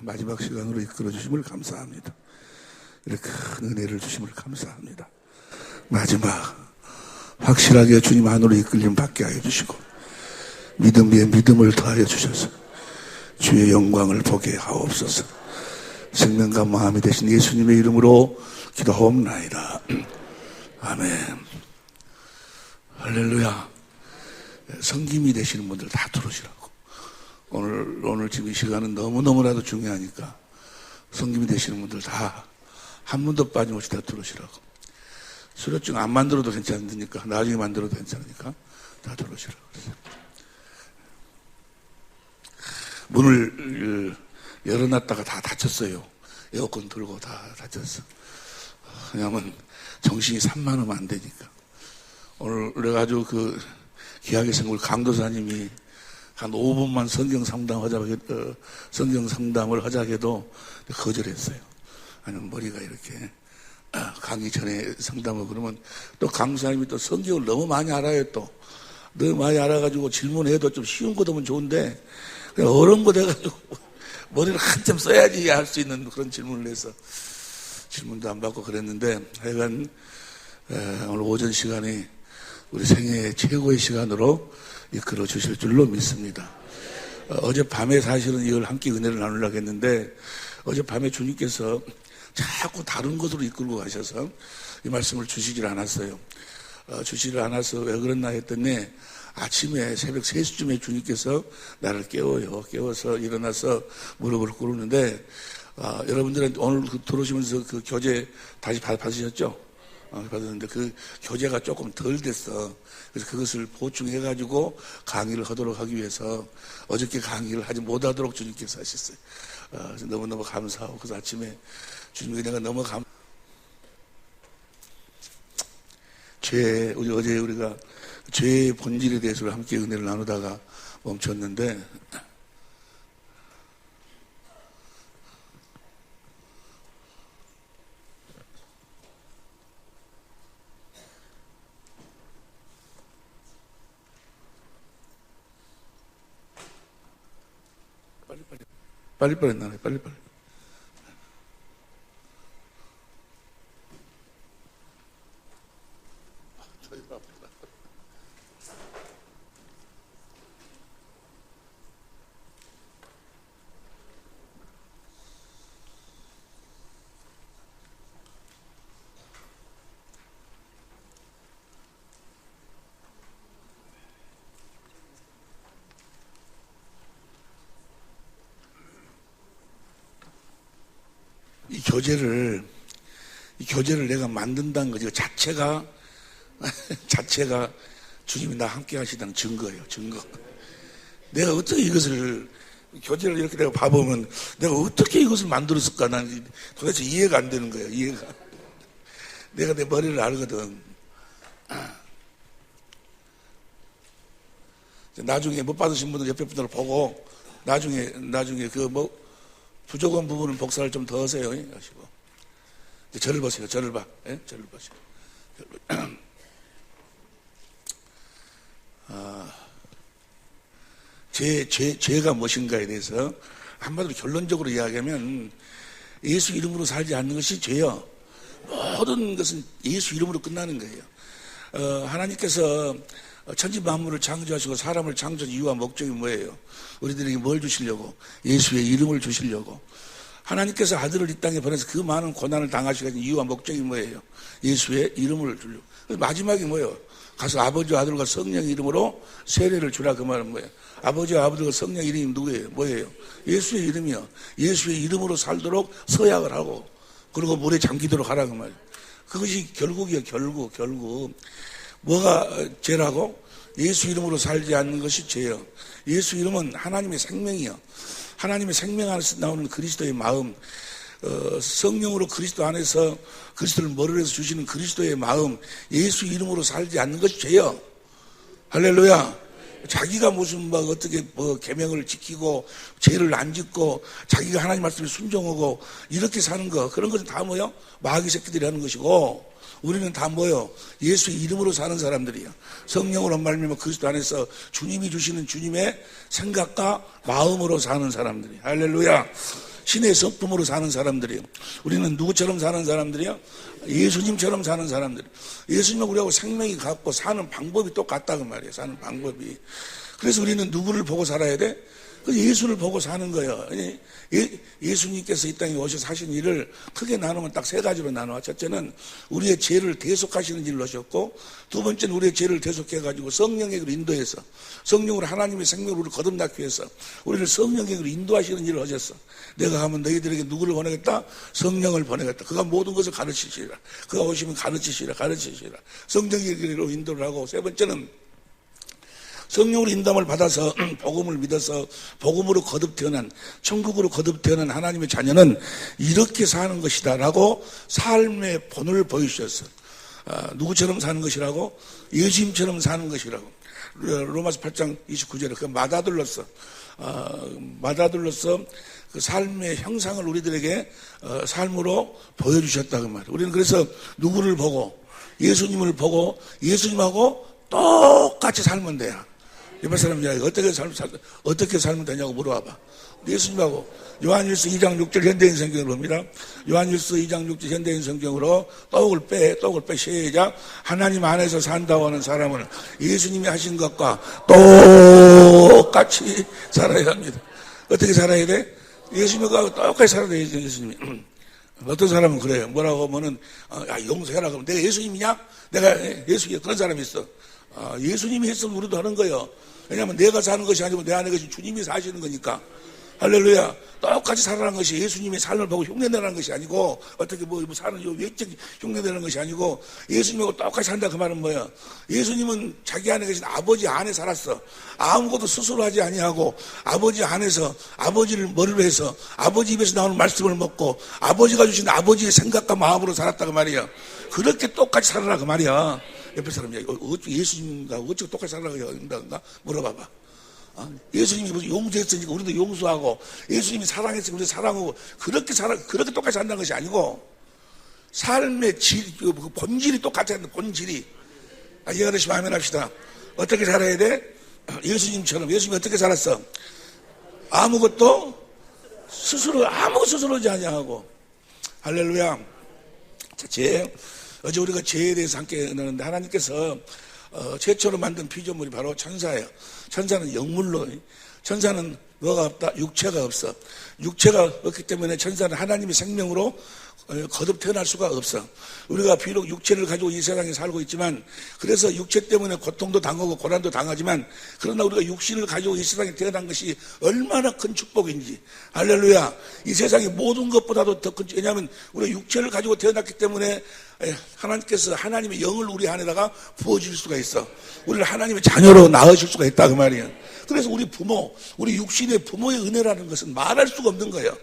마지막 시간으로 이끌어 주심을 감사합니다. 이렇게 큰 은혜를 주심을 감사합니다. 마지막 확실하게 주님 안으로 이끌림 받게 하여 주시고 믿음 위에 믿음을 더하여 주셔서 주의 영광을 보게 하옵소서. 생명과 마음이 되신 예수님의 이름으로 기도하옵나이다. 아멘. 할렐루야. 성김이 되시는 분들 다 들어오시라고. 오늘 지금 이 시간은 너무너무나도 중요하니까 성김이 되시는 분들 다 한 분도 빠짐없이 다 들어오시라고. 수료증 안 만들어도 괜찮으니까, 나중에 만들어도 괜찮으니까 다 들어오시라고 그랬어요. 문을 열어놨다가 다 닫혔어요. 에어컨 들고 다 닫혔어. 왜냐면 정신이 산만하면 안 되니까. 오늘 그래가지고 그 기하게 생물 강도사님이 한 5분만 성경 상담을 하자해도 거절했어요. 아니면 머리가 이렇게 강의 전에 상담을 그러면 또 강사님이 또 성경을 너무 많이 알아요. 또 너무 많이 알아가지고 질문해도 좀 쉬운 거 되면 좋은데 그냥 어려운 거 돼가지고 머리를 한참 써야지 할 수 있는 그런 질문을 해서 질문도 안 받고 그랬는데 하여간 오늘 오전 시간이 우리 생애 최고의 시간으로 이끌어 주실 줄로 믿습니다. 어젯밤에 사실은 이걸 함께 은혜를 나누려고 했는데 어젯밤에 주님께서 자꾸 다른 곳으로 이끌고 가셔서 이 말씀을 주시질 않았어요. 주시질 않아서 왜 그랬나 했더니 아침에 새벽 3시쯤에 주님께서 나를 깨워서 일어나서 무릎을 꿇었는데 여러분들은 오늘 들어오시면서 그 교재 다시 받으셨죠? 받았는데 그 교재가 조금 덜 됐어. 그래서 그것을 보충해가지고 강의를 하도록 하기 위해서 어저께 강의를 하지 못하도록 주님께서 하셨어요. 그래서 너무너무 감사하고 그래서 아침에 주님 은혜가 너무 어제 우리가 죄의 본질에 대해서 함께 은혜를 나누다가 멈췄는데 빨리빨리 나와요. 빨리빨리. 이 교재를 내가 만든다는 거지. 자체가 주님이 나 함께 하시다는 증거예요. 증거. 내가 어떻게 이것을, 교재를 이렇게 내가 봐보면 내가 어떻게 이것을 만들었을까? 난 도대체 이해가 안 되는 거예요. 이해가. 내가 내 머리를 알거든. 나중에 못 받으신 분들 옆에 분들을 보고 나중에 부족한 부분은 복사를 좀 더 하세요. 하시고. 저를 보세요. 저를 봐. 예? 저를 보세요. 죄가 무엇인가에 대해서 한마디로 결론적으로 이야기하면 예수 이름으로 살지 않는 것이 죄요. 모든 것은 예수 이름으로 끝나는 거예요. 하나님께서 천지 만물을 창조하시고 사람을 창조한 이유와 목적이 뭐예요? 우리들에게 뭘 주시려고? 예수의 이름을 주시려고. 하나님께서 아들을 이 땅에 보내서 그 많은 고난을 당하시게 된 이유와 목적이 뭐예요? 예수의 이름을 주려고. 마지막이 뭐예요? 가서 아버지와 아들과 성령 이름으로 세례를 주라. 그 말은 뭐예요? 아버지와 아들과 성령 이름이 누구예요? 뭐예요? 예수의 이름이요. 예수의 이름으로 살도록 서약을 하고 그리고 물에 잠기도록 하라. 그 말이에요. 그것이 결국이에요. 결국. 뭐가 죄라고? 예수 이름으로 살지 않는 것이 죄요. 예수 이름은 하나님의 생명이요. 하나님의 생명 안에서 나오는 그리스도의 마음, 성령으로 그리스도 안에서 그리스도를 머리로 해서 주시는 그리스도의 마음, 예수 이름으로 살지 않는 것이 죄요. 할렐루야. 자기가 무슨 어떻게 계명을 지키고 죄를 안 짓고 자기가 하나님 말씀에 순종하고 이렇게 사는 거, 그런 것은 다 뭐요? 마귀 새끼들이 하는 것이고, 우리는 다 뭐요? 예수의 이름으로 사는 사람들이요. 성령으로 말미암아 그리스도 안에서 주님이 주시는 주님의 생각과 마음으로 사는 사람들이요. 할렐루야. 신의 성품으로 사는 사람들이요. 우리는 누구처럼 사는 사람들이요? 예수님처럼 사는 사람들. 예수님은 우리하고 생명이 같고 사는 방법이 똑같다 그 말이에요. 사는 방법이. 그래서 우리는 누구를 보고 살아야 돼? 그 예수를 보고 사는 거예요. 예수님께서 이 땅에 오셔서 하신 일을 크게 나누면 딱 세 가지로 나눠. 첫째는 우리의 죄를 대속하시는 일을 하셨고, 두 번째는 우리의 죄를 대속해가지고 성령에게로 인도해서, 성령으로 하나님의 생명을 우리를 거듭나기 위해서 우리를 성령에게로 인도하시는 일을 하셨어. 내가 하면 너희들에게 누구를 보내겠다? 성령을 보내겠다. 그가 모든 것을 가르치시리라. 그가 오시면 가르치시리라. 성령에게로 인도를 하고, 세 번째는 성령으로 인도함을 받아서 복음을 믿어서 복음으로 거듭 태어난, 천국으로 거듭 태어난 하나님의 자녀는 이렇게 사는 것이다 라고 삶의 본을 보여주셨어. 누구처럼 사는 것이라고? 예수님처럼 사는 것이라고. 로마서 8장 29절에 그 마다들로서 그 삶의 형상을 우리들에게 삶으로 보여주셨다 그 말이에요. 우리는 그래서 누구를 보고, 예수님을 보고 예수님하고 똑같이 살면 돼요. 옆에 사람 이야기 어떻게 살면 되냐고 물어봐봐. 예수님하고 요한일서 2장 6절 현대인 성경을 봅니다. 요한일서 2장 6절 현대인 성경으로 떡을 빼 시작. 하나님 안에서 산다고 하는 사람은 예수님이 하신 것과 똑같이 살아야 합니다. 어떻게 살아야 돼? 예수님과 똑같이 살아야 돼. 예수님이. 어떤 사람은 그래요. 뭐라고 하면은 용서해라 그러면 내가 예수님이냐? 내가 예수님 그런 사람이 있어. 예수님이 했으면 우리도 하는 거예요. 왜냐하면 내가 사는 것이 아니고 내 안에 계신 주님이 사시는 거니까. 할렐루야. 똑같이 살아가는 것이 예수님의 삶을 보고 흉내내라는 것이 아니고, 어떻게 사는 외적 흉내내는 것이 아니고, 예수님하고 똑같이 산다 그 말은 뭐야? 예수님은 자기 안에 계신 아버지 안에 살았어. 아무것도 스스로 하지 아니하고 아버지 안에서 아버지를 머리로 해서 아버지 입에서 나오는 말씀을 먹고 아버지가 주신 아버지의 생각과 마음으로 살았다 그 말이야. 그렇게 똑같이 살아라 그 말이야. 옆에 사람이 예수님과 어찌 똑같이 살아가야 한다는가 물어봐봐. 예수님이 무슨 용서했으니까 우리도 용서하고, 예수님이 사랑했으니까 우리도 사랑하고, 그렇게 똑같이 산다는 것이 아니고, 삶의 본질이 똑같아야 한다. 본질이. 이해가 되시면 아멘 합시다. 어떻게 살아야 돼? 예수님처럼. 예수님이 어떻게 살았어? 아무것도 스스로 하지 아니하고. 할렐루야. 어제 우리가 죄에 대해서 함께 나눴는데, 하나님께서 최초로 만든 피조물이 바로 천사예요. 천사는 영물로, 천사는 뭐가 없다? 육체가 없어. 육체가 없기 때문에 천사는 하나님의 생명으로 거듭 태어날 수가 없어. 우리가 비록 육체를 가지고 이 세상에 살고 있지만, 그래서 육체 때문에 고통도 당하고 고난도 당하지만, 그러나 우리가 육신을 가지고 이 세상에 태어난 것이 얼마나 큰 축복인지. 할렐루야. 이 세상의 모든 것보다도 더 큰, 왜냐하면 우리가 육체를 가지고 태어났기 때문에 하나님께서 하나님의 영을 우리 안에다가 부어줄 수가 있어. 우리를 하나님의 자녀로 낳으실 수가 있다 그 말이에요. 그래서 우리 부모, 우리 육신의 부모의 은혜라는 것은 말할 수가 없는 거예요.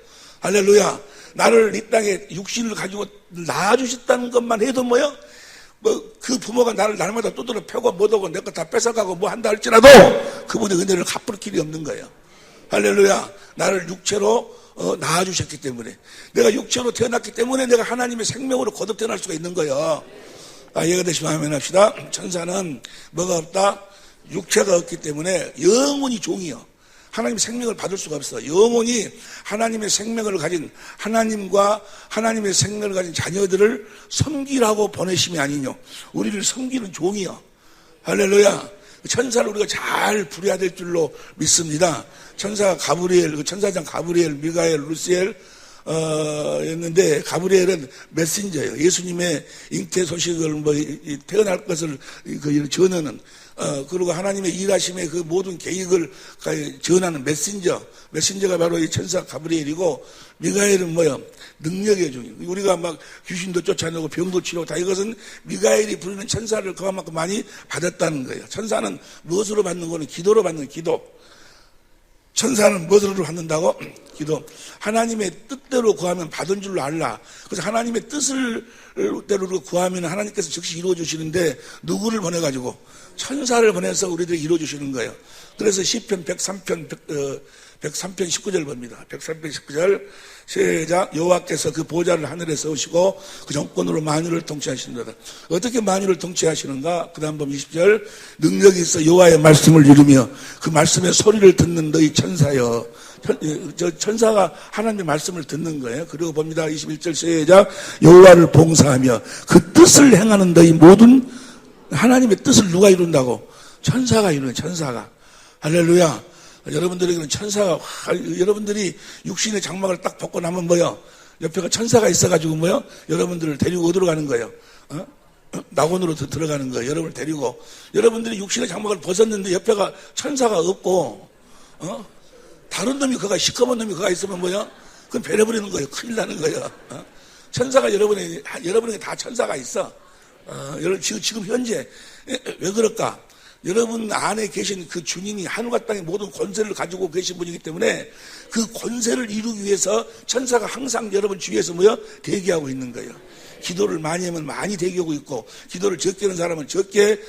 할렐루야. 나를 이 땅에 육신을 가지고 낳아주셨다는 것만 해도 뭐요? 그 부모가 나를 날마다 두드려 패고 못하고 내 거 다 뺏어가고 뭐 한다 할지라도 그분의 은혜를 갚을 길이 없는 거예요. 할렐루야. 나를 육체로 낳아주셨기 때문에, 내가 육체로 태어났기 때문에 내가 하나님의 생명으로 거듭 태어날 수가 있는 거예요. 이해가 되시면 아멘 합시다. 천사는 뭐가 없다? 육체가 없기 때문에 영원히 종이요. 하나님의 생명을 받을 수가 없어. 영원히 하나님의 생명을 가진, 하나님과 하나님의 생명을 가진 자녀들을 섬기라고 보내심이 아니뇨. 우리를 섬기는 종이요. 할렐루야. 천사를 우리가 잘 부려야 될 줄로 믿습니다. 천사 가브리엘, 천사장 가브리엘, 미가엘, 루시엘 였는데, 가브리엘은 메신저예요. 예수님의 잉태 소식을 태어날 것을 전하는, 그리고 하나님의 일하심의 그 모든 계획을 전하는 메신저가 바로 이 천사 가브리엘이고, 미가엘은 뭐요? 능력의 종이. 우리가 막 귀신도 쫓아내고 병도 치료고 다 이것은 미가엘이 부르는 천사를 그만큼 많이 받았다는 거예요. 천사는 무엇으로 받는 거는 기도로 받는 기도. 천사는 무엇으로 받는다고? 기도. 하나님의 뜻대로 구하면 받은 줄로 알라. 그래서 하나님의 뜻을 대로 구하면 하나님께서 즉시 이루어 주시는데, 누구를 보내가지고? 천사를 보내서 우리들이 이루어주시는 거예요. 그래서 시편 103편 19절 봅니다. 103편 19절 시작. 여호와께서 그 보좌를 하늘에 세우시고 그 정권으로 만유를 통치하시는도다. 어떻게 만유를 통치하시는가? 그 다음 보면 20절. 능력이 있어 여호와의 말씀을 이루며 그 말씀의 소리를 듣는 너희 천사여. 천사가 하나님의 말씀을 듣는 거예요. 그리고 봅니다. 21절 시작. 여호와를 봉사하며 그 뜻을 행하는 너희 모든 하나님의 뜻을 누가 이룬다고? 천사가 이루는 천사가. 할렐루야. 여러분들에게는 천사가, 여러분들이 육신의 장막을 딱 벗고 나면 뭐요? 옆에가 천사가 있어가지고 뭐요? 여러분들을 데리고 어디로 가는 거예요? 낙원으로 들어가는 거예요. 여러분을 데리고. 여러분들이 육신의 장막을 벗었는데 옆에가 천사가 없고, 다른 놈이 그가 시커먼 놈이 그가 있으면 뭐요? 그건 배려버리는 거예요. 큰일 나는 거예요. 천사가 여러분에게 다 천사가 있어. 지금 현재, 왜 그럴까? 여러분 안에 계신 그 주님이 하늘과 땅의 모든 권세를 가지고 계신 분이기 때문에 그 권세를 이루기 위해서 천사가 항상 여러분 주위에서 뭐요? 대기하고 있는 거예요. 기도를 많이 하면 많이 대기하고 있고, 기도를 적게 하는 사람은 적게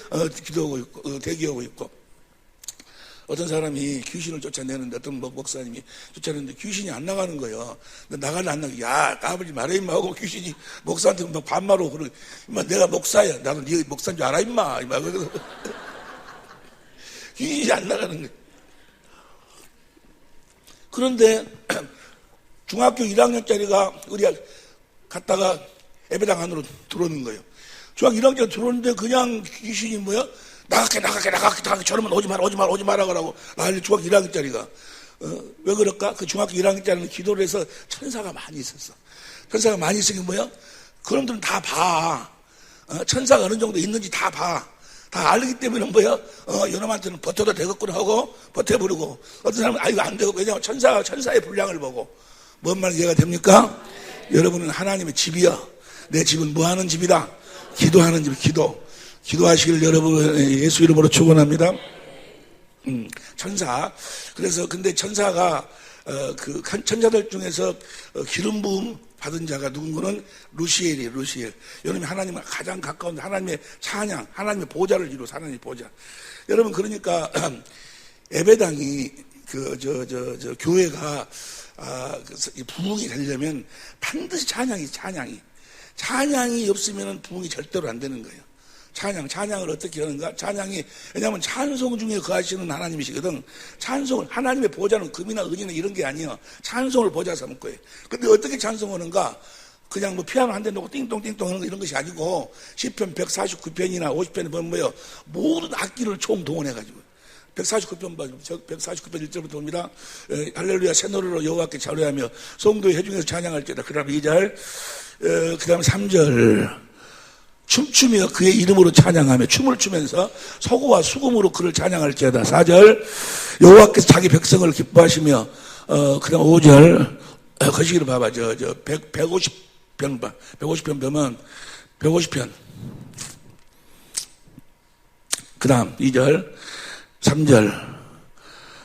기도하고 있고, 대기하고 있고. 어떤 사람이 귀신을 쫓아내는데, 어떤 목사님이 쫓아내는데 귀신이 안 나가는 거예요. 나갈래 안 나가? 야, 까불지 마라 임마 하고 귀신이 목사한테 막 반말하고 그러고, 임마 내가 목사야. 나도 네 목사인 줄 알아 임마. 귀신이 안 나가는 거예요. 그런데 중학교 1학년짜리가 우리 갔다가 예배당 안으로 들어오는 거예요. 중학교 1학년 들어오는데 그냥 귀신이 뭐야? 나갈게 저러면 오지 마라 그러고 난리. 중학교 1학년짜리가 왜 그럴까? 그 중학교 1학년짜리는 기도를 해서 천사가 많이 있었어. 천사가 많이 있으니 뭐야? 그놈들은 다 봐. 천사가 어느 정도 있는지 다 봐. 다 알기 때문에 뭐야? 이놈한테는 버텨도 되겠구나 하고 버텨버리고, 어떤 사람은 이거 안 되고, 왜냐하면 천사의 분량을 보고. 뭔 말 이해가 됩니까? 여러분은 하나님의 집이야. 내 집은 뭐 하는 집이다? 기도하는 집. 기도하시길 여러분 예수 이름으로 축원합니다. 천사. 그래서 근데 천사가 그 천사들 중에서 기름 부음 받은 자가 누군가는 루시엘이에요. 루시엘. 여러분이 하나님과 가장 가까운 하나님의 찬양, 하나님의 보좌를 이루어 하나님의 보좌. 여러분 그러니까 예배당이 교회가 부흥이 되려면 반드시 찬양이 없으면 부흥이 절대로 안 되는 거예요. 찬양을 어떻게 하는가? 찬양이, 왜냐하면 찬송 중에 거하시는 하나님이시거든. 찬송을, 하나님의 보좌는 금이나 은이나 이런 게 아니에요. 찬송을 보좌 삼을 거예요. 근데 어떻게 찬송하는가? 그냥 뭐 피아노 한 대 놓고 띵똥띵똥 하는 거 이런 것이 아니고, 시편 149편이나 50편에 보면 뭐예요? 모든 악기를 총동원해가지고. 149편 149편 1절부터 봅니다. 할렐루야 새 노래로 여호와께 자뢰하며 성도의 회중에서 찬양할지어다. 그 다음 2절, 그 다음 3절. 춤추며 그의 이름으로 찬양하며 춤을 추면서 소고와 수금으로 그를 찬양할지어다. 4절 여호와께서 자기 백성을 기뻐하시며 그 다음 5절 거시기를 봐봐. 150편 봐. 150편 보면 150편 그 다음 2절 3절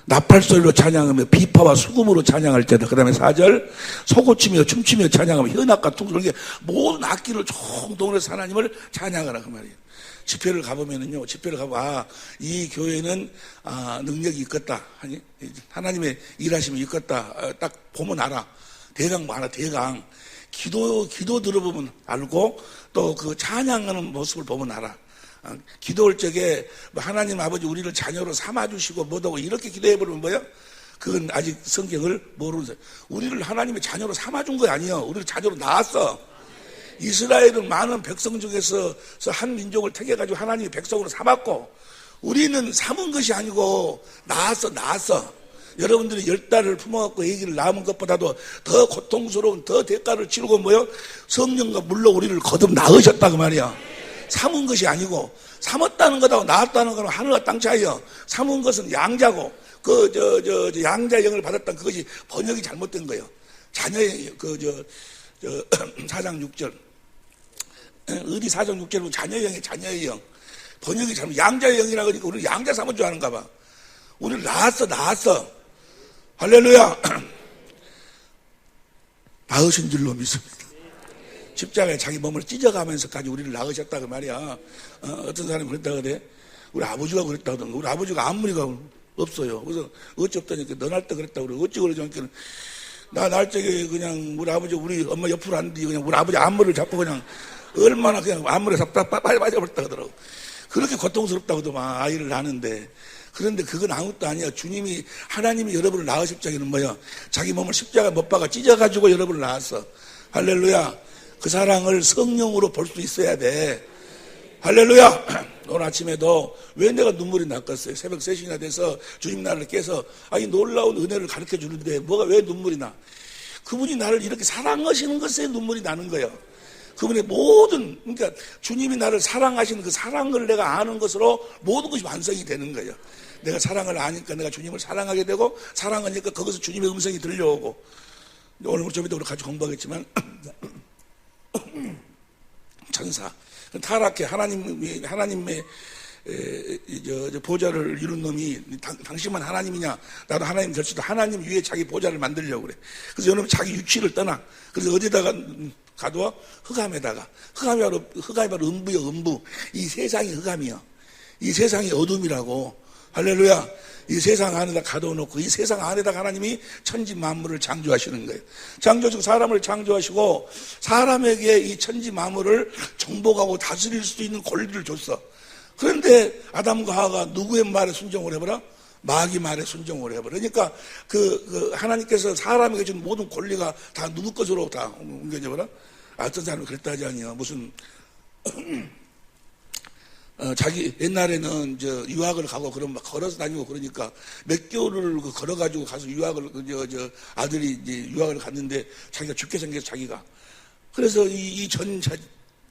나팔소리로 찬양하며 비파와 수금으로 찬양할지어다. 그 다음에 4절 소고치며 춤추며 찬양하며 현악과 퉁 그런 게 모든 악기를 총동원해서 하나님을 찬양하라 그 말이에요. 집회를 가보면은요, 집회를 가봐 이 교회는 능력이 있겠다, 하나님의 일하심이 있겠다, 딱 보면 알아. 대강 많아. 대강 기도 들어보면 알고 또 그 찬양하는 모습을 보면 알아. 기도할 적에 하나님 아버지 우리를 자녀로 삼아주시고 뭐하고 이렇게 기도해버리면 뭐야? 그건 아직 성경을 모르는 거예요. 우리를 하나님의 자녀로 삼아준 거 아니에요. 우리를 자녀로 낳았어. 이스라엘은 많은 백성 중에서 한 민족을 택해가지고 하나님의 백성으로 삼았고, 우리는 삼은 것이 아니고 낳았어. 여러분들이 10달을 품어갖고 아기를 낳은 것보다도 더 고통스러운 더 대가를 치르고 뭐요? 성령과 물로 우리를 거듭 낳으셨다 그 말이야. 삼은 것이 아니고, 삼았다는 것하고 낳았다는 것은 하늘과 땅 차이요. 삼은 것은 양자고, 양자 영을 받았던 그것이 번역이 잘못된 거예요. 자녀의, 4장 6절. 어디 4장 6절은 자녀의 영. 번역이 잘못, 양자의 영이라 그러니까 우리 양자 삼은 줄 아는가 봐. 우리를 낳았어. 할렐루야. 낳으신 줄로 믿습니다. 십자가에 자기 몸을 찢어가면서까지 우리를 낳으셨다 그 말이야. 어떤 사람이 그랬다 그래. 우리 아버지가 그랬다 하던가. 우리 아버지가 앞머리가 없어요. 그래서 어찌 없다니까. 너 날 때 그랬다 그래. 어찌 그러지 않겠는. 나 날 적에 그냥 우리 아버지 우리 엄마 옆으로 앉는데 그냥 우리 아버지 앞머리를 잡고 그냥 얼마나 그냥 앞머리에 잡다 빨리 빠져버렸다 하더라고. 그렇게 고통스럽다고 하더만 아이를 낳는데. 그런데 그건 아무것도 아니야. 주님이 하나님이 여러분을 낳으실 적에는 뭐야? 자기 몸을 십자가 못 박아 찢어가지고 여러분을 낳았어. 할렐루야. 그 사랑을 성령으로 볼 수 있어야 돼. 할렐루야. 오늘 아침에도 왜 내가 눈물이 났겠어요? 새벽 3시나 돼서 주님 나를 깨서 이 놀라운 은혜를 가르쳐 주는데 뭐가 왜 눈물이 나? 그분이 나를 이렇게 사랑하시는 것에 눈물이 나는 거예요. 그분의 모든, 그러니까 주님이 나를 사랑하시는 그 사랑을 내가 아는 것으로 모든 것이 완성이 되는 거예요. 내가 사랑을 아니까 내가 주님을 사랑하게 되고, 사랑하니까 거기서 주님의 음성이 들려오고. 오늘 좀 이따 우리 같이 공부하겠지만 천사 타락해 하나님의 보좌를 이룬 놈이 당신만 하나님이냐? 나도 하나님 될 수도. 하나님 위에 자기 보좌를 만들려고 그래. 그래서 여러분 자기 유치를 떠나. 그래서 어디다가 가둬? 흑암에다가. 흑암이 바로 음부요, 음부. 이 세상이 흑암이요. 이 세상이 어둠이라고. 할렐루야. 이 세상 안에다 가둬놓고 이 세상 안에다가 하나님이 천지 만물을 창조하시는 거예요. 창조하시고 사람을 창조하시고 사람에게 이 천지 만물을 정복하고 다스릴 수 있는 권리를 줬어. 그런데 아담과 하와가 누구의 말에 순종을 해버려? 마귀 말에 순종을 해버려. 그러니까 하나님께서 사람에게 준 모든 권리가 다 누구 것으로 다 옮겨져 버려? 어떤 사람이 그랬다 하지 아니요. 무슨 자기 옛날에는 유학을 가고 그러면 막 걸어서 다니고 그러니까 몇 개월을 걸어가지고 가서 유학을 아들이 이제 유학을 갔는데 자기가 죽게 생겨서 자기가 그래서 이 전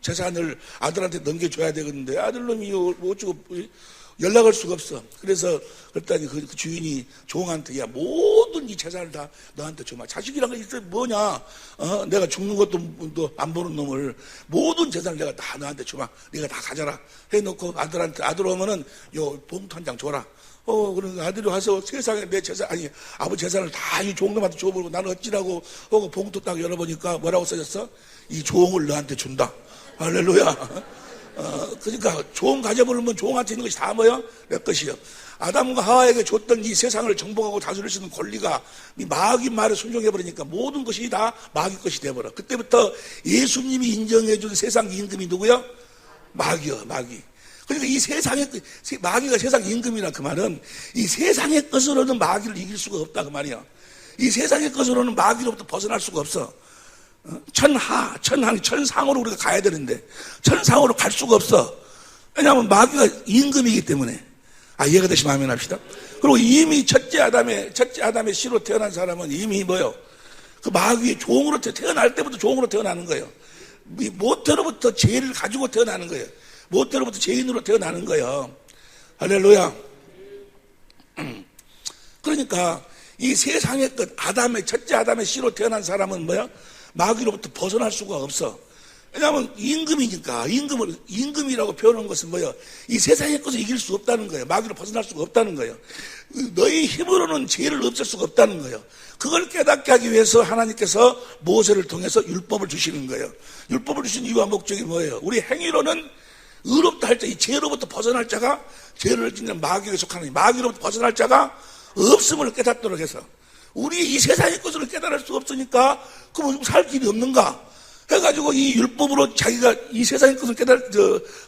재산을 아들한테 넘겨줘야 되겠는데 아들놈이 어쩌고 연락할 수가 없어. 그래서 그랬더니 그 주인이 종한테 야 모든 이 재산을 다 너한테 줘봐. 자식이란 거 있어 뭐냐? 내가 죽는 것도 안 보는 놈을 모든 재산을 내가 다 너한테 줘봐. 네가 다 가져라. 해놓고 아들한테 아들 오면은 요 봉투 한 장 줘라. 그런 아들이 와서 세상에 내 재산 아니 아버지 재산을 다 이 종놈한테 줘버리고 나는 어찌라고 하고 봉투 딱 열어보니까 뭐라고 써졌어? 이 종을 너한테 준다. 할렐루야. 그러니까 종 가져버리면 종한테 있는 것이 다 뭐야? 내 것이요. 아담과 하와에게 줬던 이 세상을 정복하고 다스릴 수 있는 권리가 이 마귀 말에 순종해버리니까 모든 것이 다 마귀 것이 돼버려. 그때부터 예수님이 인정해준 세상 임금이 누구야? 마귀요, 마귀. 그러니까 이 세상의 마귀가 세상 임금이라 그 말은 이 세상의 것으로는 마귀를 이길 수가 없다 그 말이야. 이 세상의 것으로는 마귀로부터 벗어날 수가 없어. 천상으로 우리가 가야 되는데 천상으로 갈 수가 없어. 왜냐하면 마귀가 임금이기 때문에. 이해가 되시면 아멘 합시다. 그리고 이미 첫째 아담의 씨로 태어난 사람은 이미 뭐요? 그 마귀의 종으로 태어날 때부터 종으로 태어나는 거예요. 모태로부터 죄를 가지고 태어나는 거예요. 모태로부터 죄인으로 태어나는 거예요. 할렐루야. 그러니까 이 세상의 것 첫째 아담의 씨로 태어난 사람은 뭐야? 마귀로부터 벗어날 수가 없어. 왜냐하면 임금이니까. 임금이라고 표현한 것은 뭐예요? 이 세상의 것을 이길 수 없다는 거예요. 마귀로 벗어날 수가 없다는 거예요. 너희 힘으로는 죄를 없앨 수가 없다는 거예요. 그걸 깨닫게 하기 위해서 하나님께서 모세를 통해서 율법을 주시는 거예요. 율법을 주신 이유와 목적이 뭐예요? 우리 행위로는 의롭다 할 자, 이 죄로부터 벗어날 자가 죄를 짓는 마귀에 속하는 마귀로부터 벗어날 자가 없음을 깨닫도록 해서 우리 이 세상의 것으로 깨달을 수 없으니까 그럼 살 길이 없는가 해가지고 이 율법으로 자기가 이 세상의 것을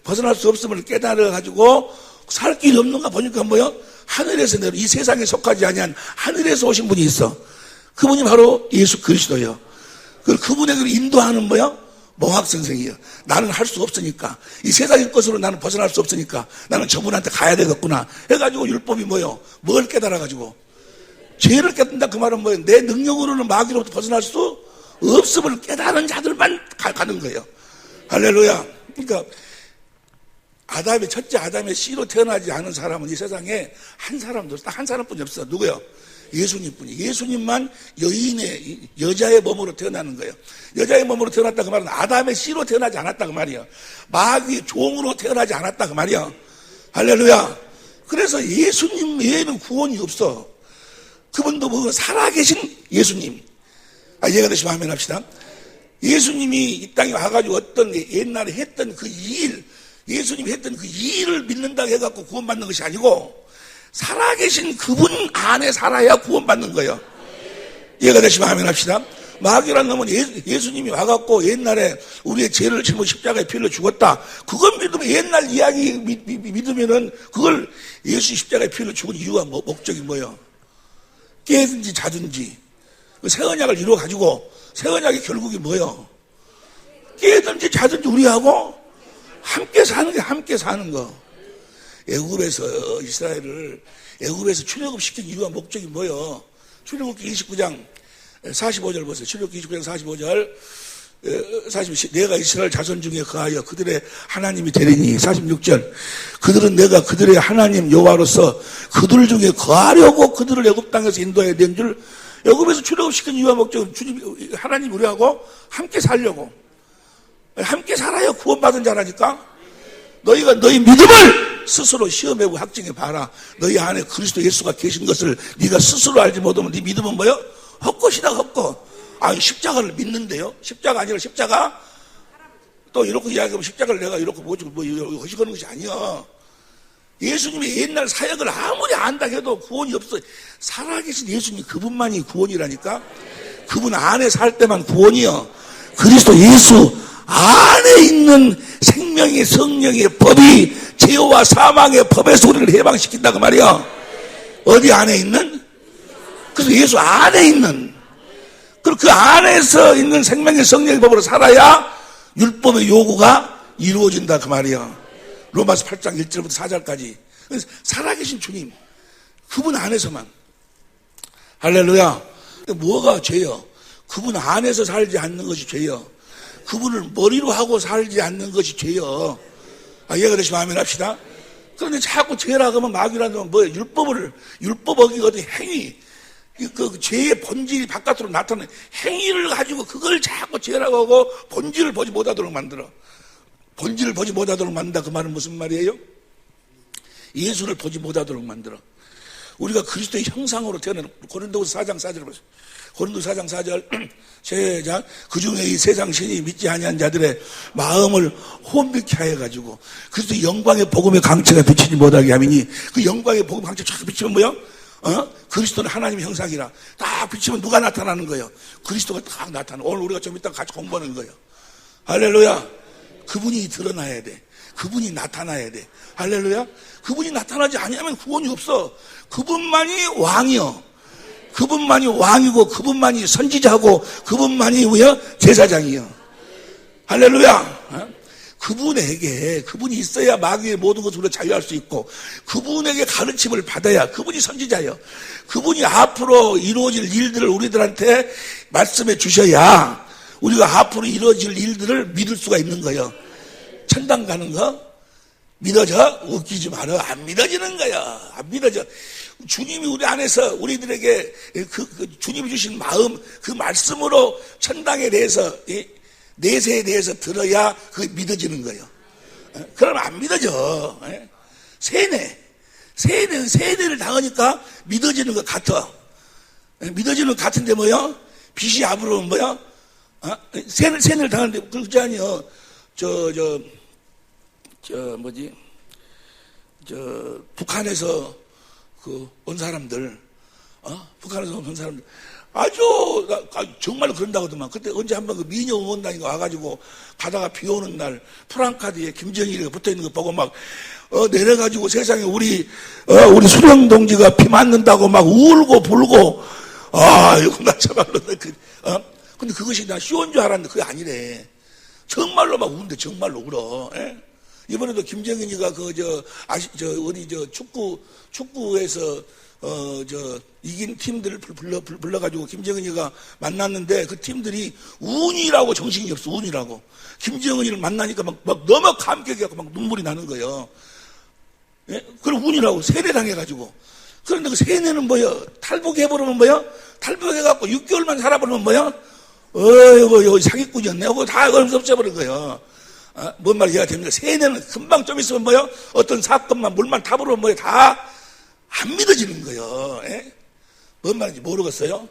벗어날 수 없음을 깨달아가지고 살 길이 없는가 보니까 뭐야? 하늘에서 내려 이 세상에 속하지 아니한 하늘에서 오신 분이 있어. 그분이 바로 예수 그리스도예요. 그분에게 인도하는 뭐야? 몽학 선생이에요. 나는 할 수 없으니까 이 세상의 것으로 나는 벗어날 수 없으니까 나는 저분한테 가야 되겠구나 해가지고 율법이 뭐요? 뭘 깨달아가지고 죄를 깨닫는다 그 말은 뭐예요? 내 능력으로는 마귀로부터 벗어날 수 없음을 깨달은 자들만 가는 거예요. 할렐루야. 그러니까 첫째 아담의 씨로 태어나지 않은 사람은 이 세상에 한 사람도 딱 한 사람뿐이 없어. 누구요? 예수님뿐이. 예수님만 여자의 몸으로 태어나는 거예요. 여자의 몸으로 태어났다 그 말은 아담의 씨로 태어나지 않았다 그 말이에요. 마귀의 종으로 태어나지 않았다 그 말이에요. 할렐루야. 그래서 예수님 외에는 구원이 없어. 그분도 뭐 살아계신 예수님. 이해가 되시면 아멘 합시다. 예수님이 이 땅에 와가지고 어떤 옛날에 했던 그 일, 예수님이 했던 그 일을 믿는다고 해갖고 구원받는 것이 아니고 살아계신 그분 안에 살아야 구원받는 거예요. 이해가 되시면 아멘 합시다. 마귀라는 놈은 예수님이 와갖고 옛날에 우리의 죄를 짊어 십자가에 피 흘려 죽었다. 그건 믿으면 옛날 이야기 믿으면은 그걸 예수 십자가에 피 흘려 죽은 이유가 목적이 뭐예요? 깨든지 자든지 새 언약을 이루어가지고 새 언약이 결국이 뭐예요? 깨든지 자든지 우리하고 함께 사는 게 함께 사는 거. 애굽에서 이스라엘을 애굽에서 출애굽 시킨 이유와 목적이 뭐예요? 출애굽기 29장 45절 보세요. 출애굽기 29장 45절 40, 내가 이스라엘 자손 중에 거하여 그들의 하나님이 되리니 46절 그들은 내가 그들의 하나님 여호와로서 그들 중에 거하려고 그들을 애굽 땅에서 인도해 낸 줄. 애굽에서 출애굽시킨 이유와 목적은 주님 하나님 우리하고 함께 살려고. 함께 살아야 구원받은 자라니까. 너희가 너희 믿음을 스스로 시험해보고 확증해 봐라. 너희 안에 그리스도 예수가 계신 것을 네가 스스로 알지 못하면 네 믿음은 뭐요? 헛것이다 헛것. 아니 십자가를 믿는데요. 십자가 아니라 십자가 또 이렇게 이야기하면 십자가를 내가 이렇게 뭐 허시거는 것이 아니야. 예수님의 옛날 사역을 아무리 안다 해도 구원이 없어. 살아계신 예수님 그분만이 구원이라니까. 그분 안에 살 때만 구원이요. 그리스도 예수 안에 있는 생명의 성령의 법이 죄와 사망의 법에서 우리를 해방시킨다고 말이야. 어디 안에 있는? 그래서 예수 안에 있는, 그리고 그 안에서 있는 생명의 성령의 법으로 살아야 율법의 요구가 이루어진다 그 말이야. 로마서 8장 1절부터 4절까지. 살아계신 주님 그분 안에서만. 할렐루야. 뭐가 죄요? 그분 안에서 살지 않는 것이 죄요. 그분을 머리로 하고 살지 않는 것이 죄요. 이해가 되시면 아멘 합시다. 그런데 자꾸 죄라고 하면 마귀라는 건 뭐예요? 율법 어기거든. 행위. 그 죄의 본질이 바깥으로 나타나는 행위를 가지고 그걸 자꾸 죄라고 하고 본질을 보지 못하도록 만들어. 본질을 보지 못하도록 만든다. 그 말은 무슨 말이에요? 예수를 보지 못하도록 만들어. 우리가 그리스도의 형상으로 태어난 고린도서 4장 4절 보세요. 고린도서 4장 4절 시작. 그중에 이 세상 신이 믿지 아니한 자들의 마음을 혼미케 하여가지고 그리스도의 영광의 복음의 강체가 비치지 못하게 하미니, 그 영광의 복음 강체 쫙 비치면 뭐요? 그리스도는 하나님의 형상이라 딱 비치면 누가 나타나는 거예요? 그리스도가 딱 나타나. 오늘 우리가 좀 이따 같이 공부하는 거예요. 할렐루야. 그분이 드러나야 돼. 그분이 나타나야 돼. 할렐루야. 그분이 나타나지 아니하면 구원이 없어. 그분만이 왕이요. 그분만이 왕이고 그분만이 선지자고 그분만이 뭐야? 제사장이요. 할렐루야. 그분이 있어야 마귀의 모든 것을 우리가 자유할 수 있고, 그분에게 가르침을 받아야 그분이 선지자예요. 그분이 앞으로 이루어질 일들을 우리들한테 말씀해 주셔야 우리가 앞으로 이루어질 일들을 믿을 수가 있는 거예요. 천당 가는 거 믿어져? 웃기지 마라. 안 믿어지는 거야. 안 믿어져. 주님이 우리 안에서 우리들에게 주님이 주신 마음, 그 말씀으로 천당에 대해서, 내세에 대해서 들어야 그게 믿어지는 거예요. 그러면 안 믿어져. 세뇌를 당하니까 믿어지는 것 같아. 믿어지는 것 같은데 뭐요? 빛이 앞으로 뭐요? 세뇌를 당하는데 그렇지 아니요. 북한에서 온 사람들, 북한에서 온 사람들, 정말로 그런다고 하더만. 그때 언제 한번 그 미녀 응원단이 와가지고 가다가 비 오는 날 프랑카드에 김정일이가 붙어 있는 거 보고 막, 내려가지고 세상에 우리 수령 동지가 비 맞는다고 막 울고 불고, 이거 나 정말로, 근데 그것이 나 쉬운 줄 알았는데 그게 아니래. 정말로 막 우는데 정말로 울어. 이번에도 김정은이가 축구에서 이긴 팀들을 불러가지고 김정은이가 만났는데 그 팀들이 운이라고 정신이 없어. 운이라고. 김정은이를 만나니까 막 너무 감격해갖고 막 눈물이 나는 거예요. 그럼 운이라고 세뇌당해가지고. 그런데 그 세뇌는 뭐야? 탈북해버리면 뭐야? 탈북해갖고 6개월만 살아버리면 뭐야? 이거 사기꾼이었네. 그거 다 없애버린 거예요. 뭔 말이 이해가 됩니까? 세뇌는 금방 좀 있으면 뭐요? 어떤 사건만 물만 타버리면 뭐요? 다 안 믿어지는 거예요. 뭔 말인지 모르겠어요?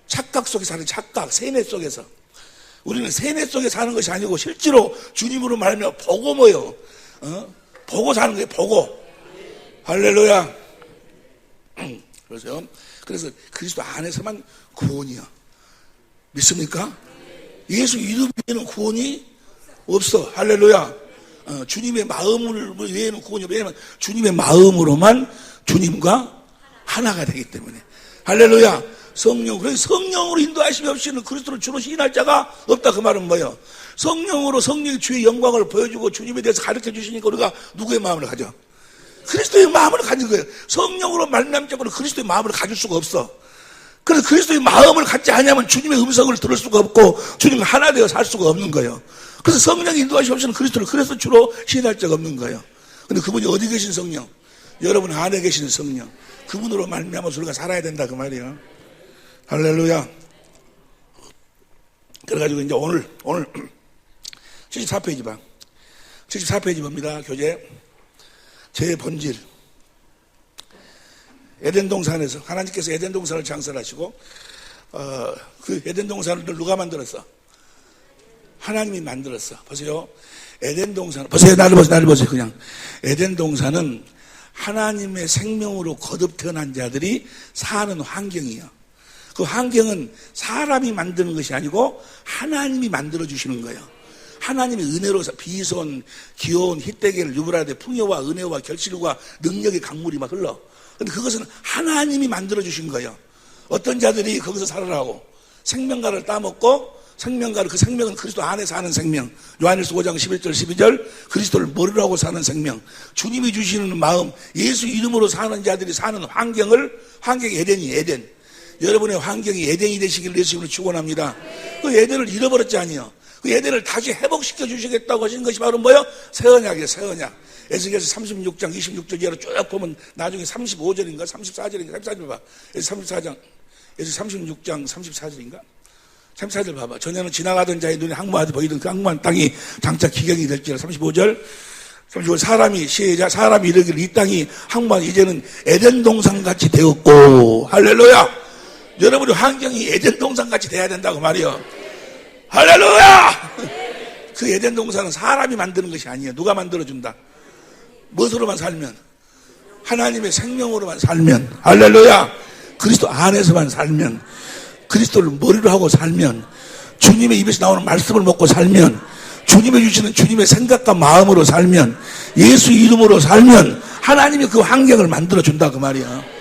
착각 속에 사는 착각, 세뇌 속에서. 우리는 세뇌 속에 사는 것이 아니고 실제로 주님으로 말하면 보고 뭐요? 보고 사는 거예요. 보고. 할렐루야. 그래서 그리스도 안에서만 구원이야. 믿습니까? 예수 이름 외에는 구원이 없어. 할렐루야. 주님의 마음을 외에는 구원이 없어. 왜냐하면 주님의 마음으로만 주님과 하나가 되기 때문에. 할렐루야. 그래서 성령으로 인도하심이 없이는 그리스도를 주로 시인할 자가 없다. 그 말은 뭐예요? 성령으로 성령의 주의 영광을 보여주고 주님에 대해서 가르쳐 주시니까 우리가 누구의 마음을 가져? 그리스도의 마음을 가진 거예요. 성령으로 말미암자고는 그리스도의 마음을 가질 수가 없어. 그래서 그리스도의 마음을 갖지 않으면 주님의 음성을 들을 수가 없고 주님과 하나 되어 살 수가 없는 거예요. 그래서 성령이 인도하심이 없이는 그리스도를 그래서 주로 시인할 자가 없는 거예요. 근데 그분이 어디 계신 성령? 여러분 안에 계신 성령. 그분으로 말미암아서 우리가 살아야 된다 그 말이에요. 할렐루야. 그래가지고 이제 오늘 74페이지 봐. 74페이지 봅니다. 교재. 제 본질. 에덴 동산에서 하나님께서 에덴 동산을 창설하시고 그 에덴 동산을 누가 만들었어? 하나님이 만들었어. 보세요. 에덴 동산 보세요. 나를 보세요. 그냥 에덴 동산은 하나님의 생명으로 거듭 태어난 자들이 사는 환경이에요. 그 환경은 사람이 만드는 것이 아니고 하나님이 만들어 주시는 거예요. 하나님의 은혜로 비손, 기온, 히데겔, 유브라데, 풍요와 은혜와 결실과 능력의 강물이 막 흘러. 근데 그것은 하나님이 만들어 주신 거예요. 어떤 자들이 거기서 살아라고 생명가를 따먹고 그 생명은 그리스도 안에 사는 생명. 요한일서 5장 11절 12절 그리스도를 머리로 하고 사는 생명. 주님이 주시는 마음, 예수 이름으로 사는 자들이 사는 환경이 에덴이 에덴. 여러분의 환경이 에덴이 되시기를 예수님으로 축원합니다. 그 에덴을 잃어버렸지 아니요. 그 에덴을 다시 회복시켜 주시겠다고 하신 것이 바로 뭐예요? 새 언약이에요. 새 언약. 에스겔서 36장 26절 이하로 쭉 보면 나중에 35절인가 34절인가 34절 봐. 에스 36장 34절인가 34절 봐봐. 전에는 지나가던 자의 눈에 항모하듯 보이던 그 항모한 땅이 장차 기경이 될지라. 35절 사람이 이르기를 이 땅이 항모한 이제는 에덴 동산같이 되었고. 할렐루야. 여러분의 환경이 에덴 동산같이 돼야 된다고 말이요. 할렐루야! 그 에덴 동산은 사람이 만드는 것이 아니에요. 누가 만들어준다? 무엇으로만 살면? 하나님의 생명으로만 살면. 할렐루야! 그리스도 안에서만 살면, 그리스도를 머리로 하고 살면, 주님의 입에서 나오는 말씀을 먹고 살면, 주님이 주시는 주님의 생각과 마음으로 살면, 예수 이름으로 살면 하나님이 그 환경을 만들어준다 그 말이야.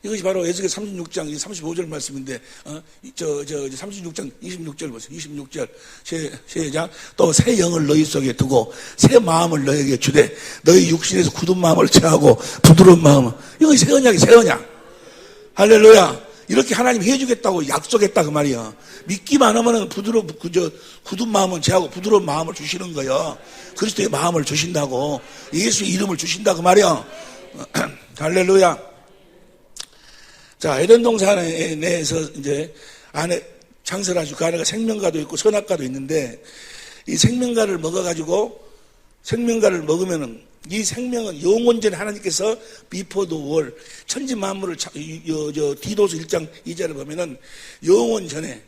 이것이 바로 에스겔 36장 35절 말씀인데 36장 26절 보세요. 26절 시작. 또 새 영을 너희 속에 두고 새 마음을 너희에게 주되 너희 육신에서 굳은 마음을 제하고 부드러운 마음을. 이것이 새 언약이 새 언약. 할렐루야. 이렇게 하나님 해주겠다고 약속했다 그 말이야. 믿기만 하면은 굳은 마음은 제하고 부드러운 마음을 주시는 거예요. 그리스도의 마음을 주신다고. 예수의 이름을 주신다 그 말이야. 할렐루야. 자, 에덴 동산 내에서 이제 안에 창설하시고 그 안에가 생명가도 있고 선악가도 있는데 이 생명가를 먹으면은 이 생명은 영원전에 하나님께서 before the world 천지 만물을 디도서 1장 2절을 보면은 영원 전에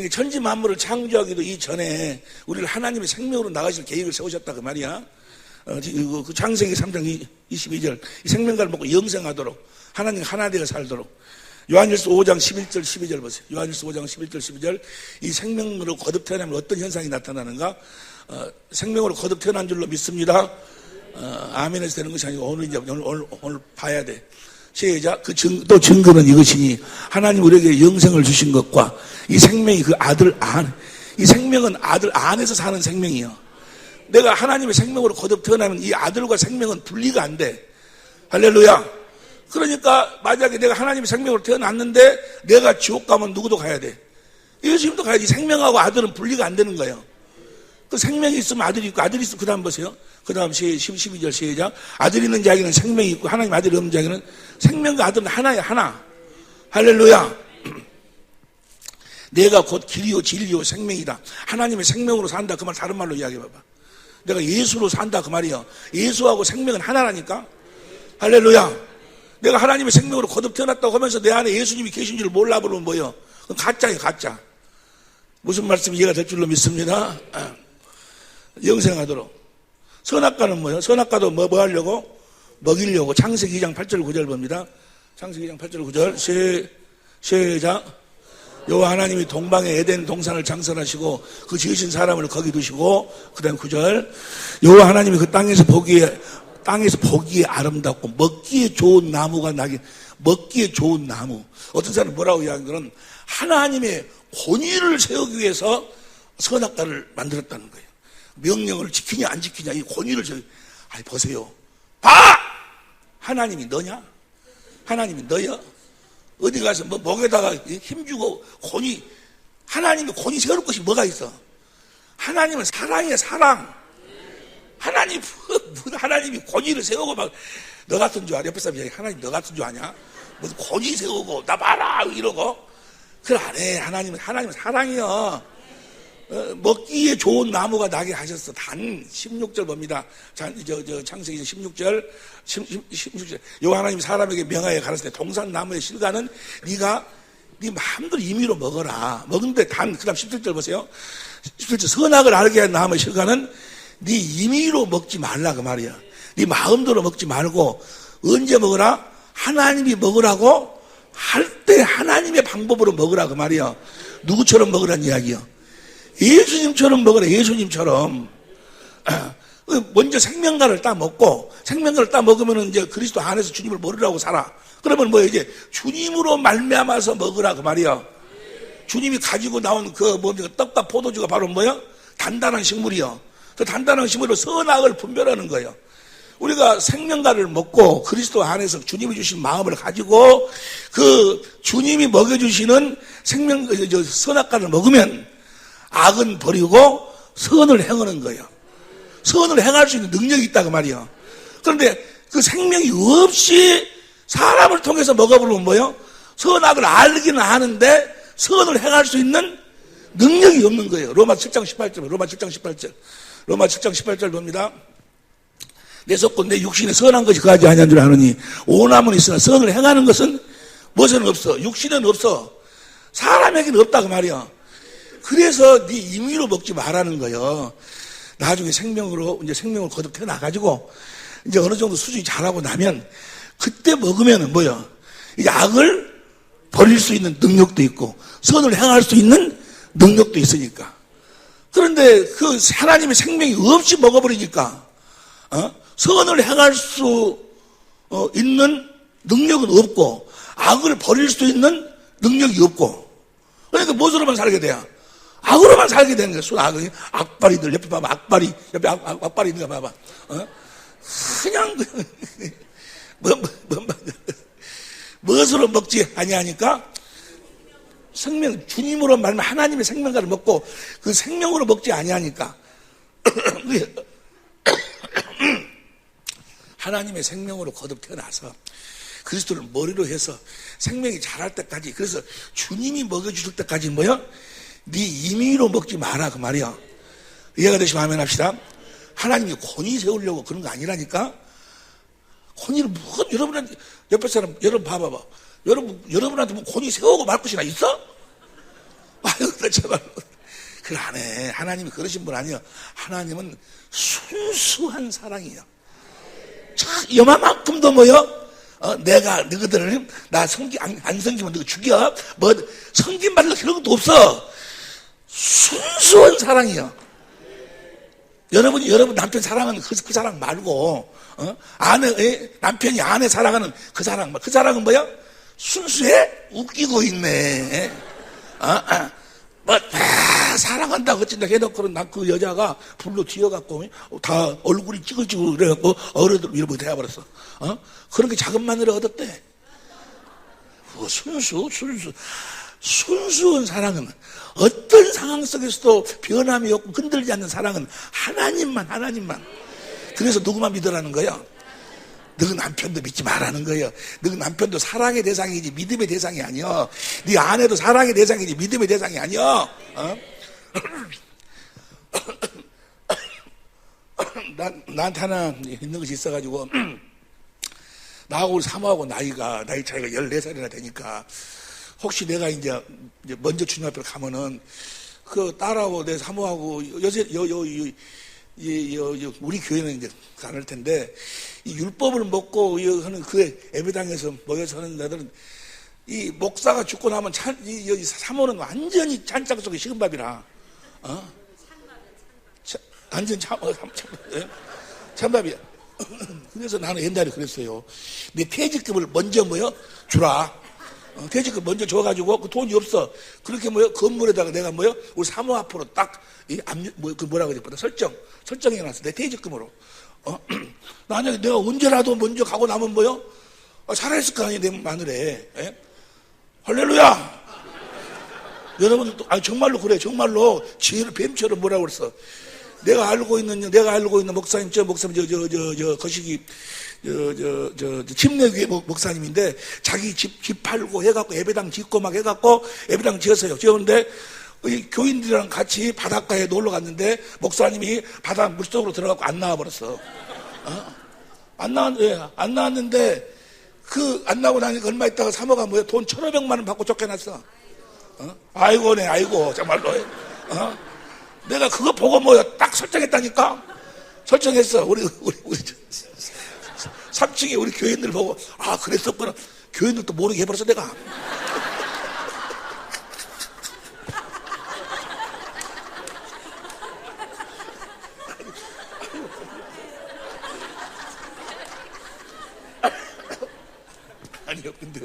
천지 만물을 창조하기도 이전에 우리를 하나님의 생명으로 나가실 계획을 세우셨다 그 말이야. 그 창세기 3장 22절 이 생명가를 먹고 영생하도록 하나님 하나 되어 살도록. 요한일서 5장 11절 12절 보세요. 요한일서 5장 11절 12절 이 생명으로 거듭 태어나면 어떤 현상이 나타나는가? 생명으로 거듭 태어난 줄로 믿습니다. 아멘에서 되는 것이 아니고 오늘 봐야 돼. 시작. 또 증거는 이것이니 하나님 우리에게 영생을 주신 것과 이 생명이 그 아들 안, 이 생명은 아들 안에서 사는 생명이요. 내가 하나님의 생명으로 거듭 태어나면 이 아들과 생명은 분리가 안 돼. 할렐루야. 그러니까 만약에 내가 하나님의 생명으로 태어났는데 내가 지옥 가면 누구도 가야 돼. 예수님도 가야지. 생명하고 아들은 분리가 안 되는 거예요. 그 생명이 있으면 아들이 있고 아들이 있으면 그 다음 보세요. 그 다음 12절 시작. 아들이 있는 자에게는 생명이 있고 하나님 아들이 없는 자에게는 생명과 아들은 하나야 하나. 할렐루야. 내가 곧 길이요 진리요 생명이다. 하나님의 생명으로 산다. 그 말 다른 말로 이야기해봐봐. 내가 예수로 산다 그 말이야. 예수하고 생명은 하나라니까. 할렐루야. 내가 하나님의 생명으로 거듭 태어났다고 하면서 내 안에 예수님이 계신 줄 몰라 보면 뭐예요? 그건 가짜예요, 가짜. 무슨 말씀이 이해가 될 줄로 믿습니다. 영생하도록. 선악과는 뭐예요? 선악과도 뭐 하려고? 먹이려고. 창세기 2장 8절 9절 봅니다. 창세기 2장 8절 9절 시작. 여호와 하나님이 동방에 에덴 동산을 창설하시고 그 지으신 사람을 거기 두시고, 그 다음 9절. 여호와 하나님이 그 땅에서 보기에 아름답고 먹기에 좋은 나무가 먹기에 좋은 나무. 어떤 사람은 뭐라고 이야기하는, 하나님의 권위를 세우기 위해서 선악과를 만들었다는 거예요. 명령을 지키냐 안 지키냐, 이 권위를 아니 보세요. 봐! 하나님이 너냐? 하나님이 너야? 어디 가서 목에다가 힘주고 권위, 하나님이 권위 세울 것이 뭐가 있어? 하나님은 사랑이야, 사랑. 하나님이 권위를 세우고 막 너 같은 줄 알아? 옆에 사람이 하나님 너 같은 줄 아냐? 무슨 권위 세우고 나 봐라 이러고. 그래 안 해. 하나님은 사랑이요. 먹기에 좋은 나무가 나게 하셨어. 단 16절 봅니다. 창세기 16절. 여호와 하나님이 사람에게 명하여 가라사대 동산 나무의 실과는 네가 네 마음대로 임의로 먹어라. 먹는데 단 그다음 17절 보세요. 17절 선악을 알게 한 나무의 실과는 네 임의로 먹지 말라 그 말이야. 네 마음대로 먹지 말고 언제 먹으라? 하나님이 먹으라고 할 때 하나님의 방법으로 먹으라 그 말이야. 누구처럼 먹으라는 이야기야? 예수님처럼 먹으라. 예수님처럼. 먼저 생명과를 딱 먹고, 생명과를 딱 먹으면 이제 그리스도 안에서 주님을 모르라고 살아. 그러면 뭐 이제 주님으로 말미암아서 먹으라 그 말이야. 주님이 가지고 나온 떡과 포도주가 바로 뭐야? 단단한 식물이요. 그 단단한 식물로 선악을 분별하는 거예요. 우리가 생명과를 먹고 그리스도 안에서 주님이 주신 마음을 가지고 그 주님이 먹여주시는 선악과를 먹으면 악은 버리고 선을 행하는 거예요. 선을 행할 수 있는 능력이 있다고 말이야. 그런데 그 생명이 없이 사람을 통해서 먹어보면 뭐예요? 선악을 알기는 아는데 선을 행할 수 있는 능력이 없는 거예요. 로마 7장 18절 봅니다. 내 속고 내 육신에 선한 것이 거하지 아니한 줄 아느니 오남은 있으나 선을 행하는 것은 무엇은 없어. 육신은 없어. 사람에게는 없다고 말이야. 그래서 네 임의로 먹지 말라는 거예요. 나중에 생명을 거듭 태어나가지고 이제 어느 정도 수준이 자라고 나면 그때 먹으면은 뭐야? 이제 악을 버릴 수 있는 능력도 있고 선을 행할 수 있는 능력도 있으니까. 그런데 그 하나님의 생명이 없이 먹어버리니까 선을 행할 수 있는 능력은 없고 악을 버릴 수 있는 능력이 없고, 그러니까 무엇으로만 살게 돼요? 악으로만 살게 되는 거예요. 악바리들 옆에 봐봐. 옆에 악바리 있는가 봐봐. 그냥 무엇으로 먹지 아니하니까 생명, 주님으로 말하면 하나님의 생명과를 먹고 그 생명으로 먹지 아니하니까 하나님의 생명으로 거듭 태어나서 그리스도를 머리로 해서 생명이 자랄 때까지, 그래서 주님이 먹여주실 때까지 뭐야? 네 임의로 먹지 마라 그 말이야. 이해가 되시면 아멘 합시다. 하나님이 권위 세우려고 그런 거 아니라니까. 권위를 여러분한테, 옆에 사람 여러분 봐봐봐. 여러분한테 뭐 권위 세우고 말 것이나 있어? 아유 제발. 그래 안 해. 하나님이 그러신 분 아니야. 하나님은 순수한 사랑이야. 자, 요만큼도 뭐요? 내가 너희들을 나 안 섬기면 너희 죽여. 뭐 섬김 받을 그런 것도 없어. 순수한 사랑이야. 여러분 남편 사랑하는 그 사랑 말고 남편이 아내 사랑하는 그 사랑은 뭐야? 순수해? 웃기고 있네. 사랑한다고 어쩐다 해놓고는 난 그 여자가 불로 튀어갖고 다 얼굴이 찌글찌글 그래갖고 어른들 이러고 대해버렸어. 그런 게 작은 마누라 얻었대. 순수한 사랑은 어떤 상황 속에서도 변함이 없고 흔들리지 않는 사랑은 하나님만. 그래서 누구만 믿으라는 거야? 너 남편도 믿지 말라는 거예요. 너 남편도 사랑의 대상이지 믿음의 대상이 아니야. 네 아내도 사랑의 대상이지 믿음의 대상이 아니야. 나한테 하나 있는 것이 있어가지고 나하고 우리 사모하고 나이 차이가 14살이나 되니까 혹시 내가 이제 먼저 주님 앞에 가면은 그 딸하고 내 사모하고 우리 교회는 이제 안 할 텐데, 이 율법을 먹고 하는 그 예배당에서 모여서 하는 자들은 이 목사가 죽고 나면 사모는 완전히 찬장 속에 식은 밥이라, 완전 찬밥이야. 그래서 나는 옛날에 그랬어요. 내 퇴직금을 먼저 주라. 퇴직금 먼저 줘가지고 그 돈이 없어. 그렇게 건물에다가 내가 우리 사모 앞으로 딱 그 뭐라 그랬거든. 설정해놨어. 내 퇴직금으로. 만약에 내가 언제라도 먼저 가고 나면 살아있을 거 아니에요. 내 마늘에. 예? 할렐루야! 여러분, 정말로 그래. 정말로 지혜를 뱀처럼 뭐라고 그랬어. 내가 알고 있는 목사님, 거시기, 침례교회 목사님인데, 자기 집 팔고 해갖고, 예배당 짓고 막 해갖고, 예배당 지었어요. 지었는데, 교인들이랑 같이 바닷가에 놀러 갔는데, 목사님이 바다 물속으로 들어가고 안 나와버렸어. 안 나왔는데, 안 나오고 나니까 얼마 있다가 사모가 돈 1,500만 원 받고 쫓겨났어. 아이고, 정말로. 내가 그거 보고 딱 설정했다니까? 설정했어. 우리 3층에 우리 교인들 보고, 그랬었구나. 교인들도 모르게 해버렸어, 내가. 아니요, 근데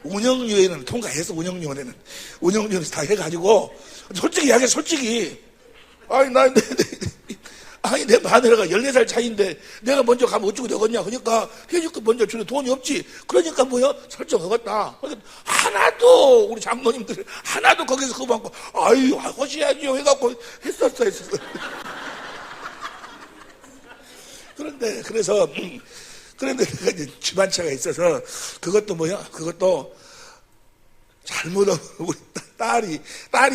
운영위원회는 통과해서 운영위원회에서 다 해가지고 솔직히 내 마누라가 14살 차이인데 내가 먼저 가면 어쩌고 되겠냐. 그러니까 퇴직금 먼저 주는 돈이 없지. 그러니까 설정하겠다. 하나도 우리 장로님들 하나도 거기서 그거 받고 하셔야죠 해갖고 했었어. 그런데 내가 이제 집안차가 있어서 그것도 잘못하면 우리 딸이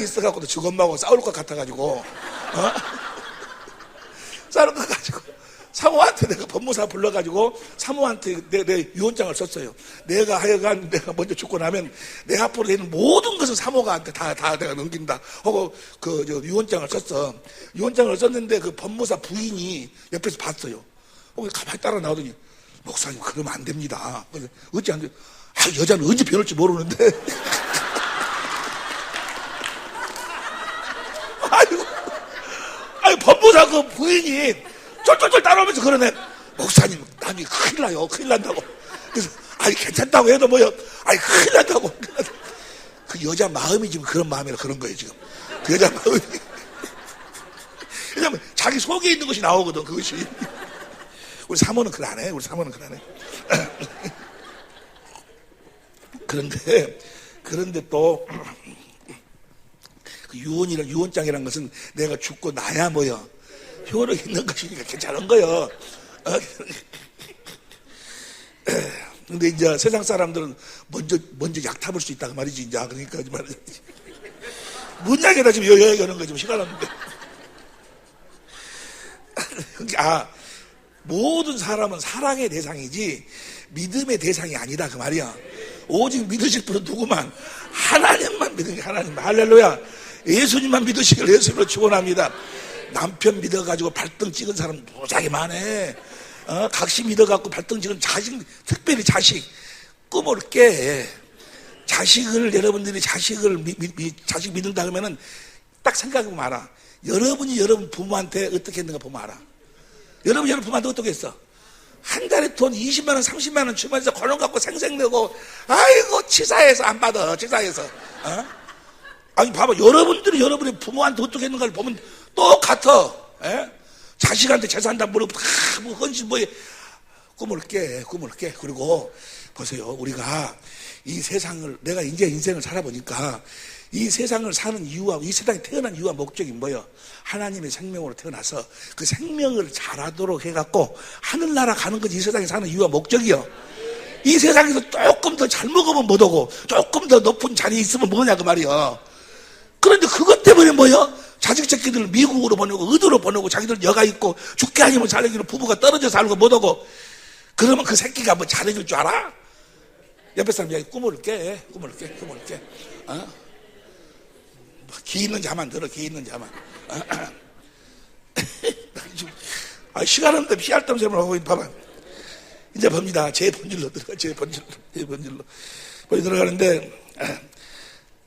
있어갖고도 직엄마하고 싸울 것 같아가지고 싸울 것 가지고 사모한테 내가 법무사 불러가지고 사모한테 내 유언장을 썼어요. 내가 하여간 내가 먼저 죽고 나면 내 앞으로 되는 모든 것을 사모가한테 다 내가 넘긴다 하고 유언장을 썼어. 유언장을 썼는데 그 법무사 부인이 옆에서 봤어요. 가만히 따라 나오더니 목사님 그러면 안 됩니다. 어찌 안 돼? 여자는 언제 변할지 모르는데. 법무사 그 부인이 쫄쫄쫄 따라오면서 그러네. 목사님, 남이 큰일 나요. 큰일 난다고. 그래서, 괜찮다고 해도 큰일 난다고. 그 여자 마음이 지금 그런 마음이라 그런 거예요, 지금. 그 여자 마음이. 왜냐면 자기 속에 있는 것이 나오거든, 그것이. 우리 사모는 그래 안 해. 그런데 또, 그 유언장이라는 것은 내가 죽고 나야 효력 있는 것이니까 괜찮은 거예요. 근데 이제 세상 사람들은 먼저 약 타볼 수 있다고 말이지, 이제. 그러니까 말이지. 뭔 약이다 지금 여행하는 거 지금 시간 없는데. 모든 사람은 사랑의 대상이지 믿음의 대상이 아니다 그 말이야. 오직 믿으실 분은 누구만? 하나님만 믿는 게 하나님만. 할렐루야. 예수님만 믿으시길 예수님으로 축원합니다. 남편 믿어가지고 발등 찍은 사람 무지하게 많네. 각시 믿어갖고 발등 찍은 특별히 자식 꿈을 깨. 여러분들이 자식 믿는다 그러면은 딱 생각해보면 알아. 여러분이 여러분 부모한테 어떻게 했는가 보면 알아. 여러분 부모한테 어떻게 했어? 한 달에 돈 20만원 30만원 주면서 권원 갖고 생색내고 치사해서 안 받아. 치사해서. 봐봐. 여러분들이 여러분의 부모한테 어떻게 했는가를 보면 똑같아. 자식한테 재산다 물어보고 헌신 꿈을 깨. 그리고 보세요. 우리가 이 세상을 내가 이제 인생을 살아보니까 이 세상을 사는 이유와 이 세상에 태어난 이유와 목적이 뭐예요? 하나님의 생명으로 태어나서 그 생명을 잘하도록 해갖고 하늘나라 가는 것이 이 세상에 사는 이유와 목적이요. 이 세상에서 조금 더 잘 먹으면 못하고 조금 더 높은 자리에 있으면 뭐냐 그 말이요. 그런데 그것 때문에 뭐예요? 자식 새끼들 미국으로 보내고 의도로 보내고 자기들 여가 있고 죽게 아니면 살기로 부부가 떨어져 살고 못하고 그러면 그 새끼가 잘해줄 줄 알아? 옆에 사람이 꿈을 깨. 기 있는 자만 들어, 기 있는 자만. 시간 없는데 피할 땀 셈을 하고 있는 봐봐. 이제 봅니다. 제 본질로 들어가. 제 본질로 거기 들어가는데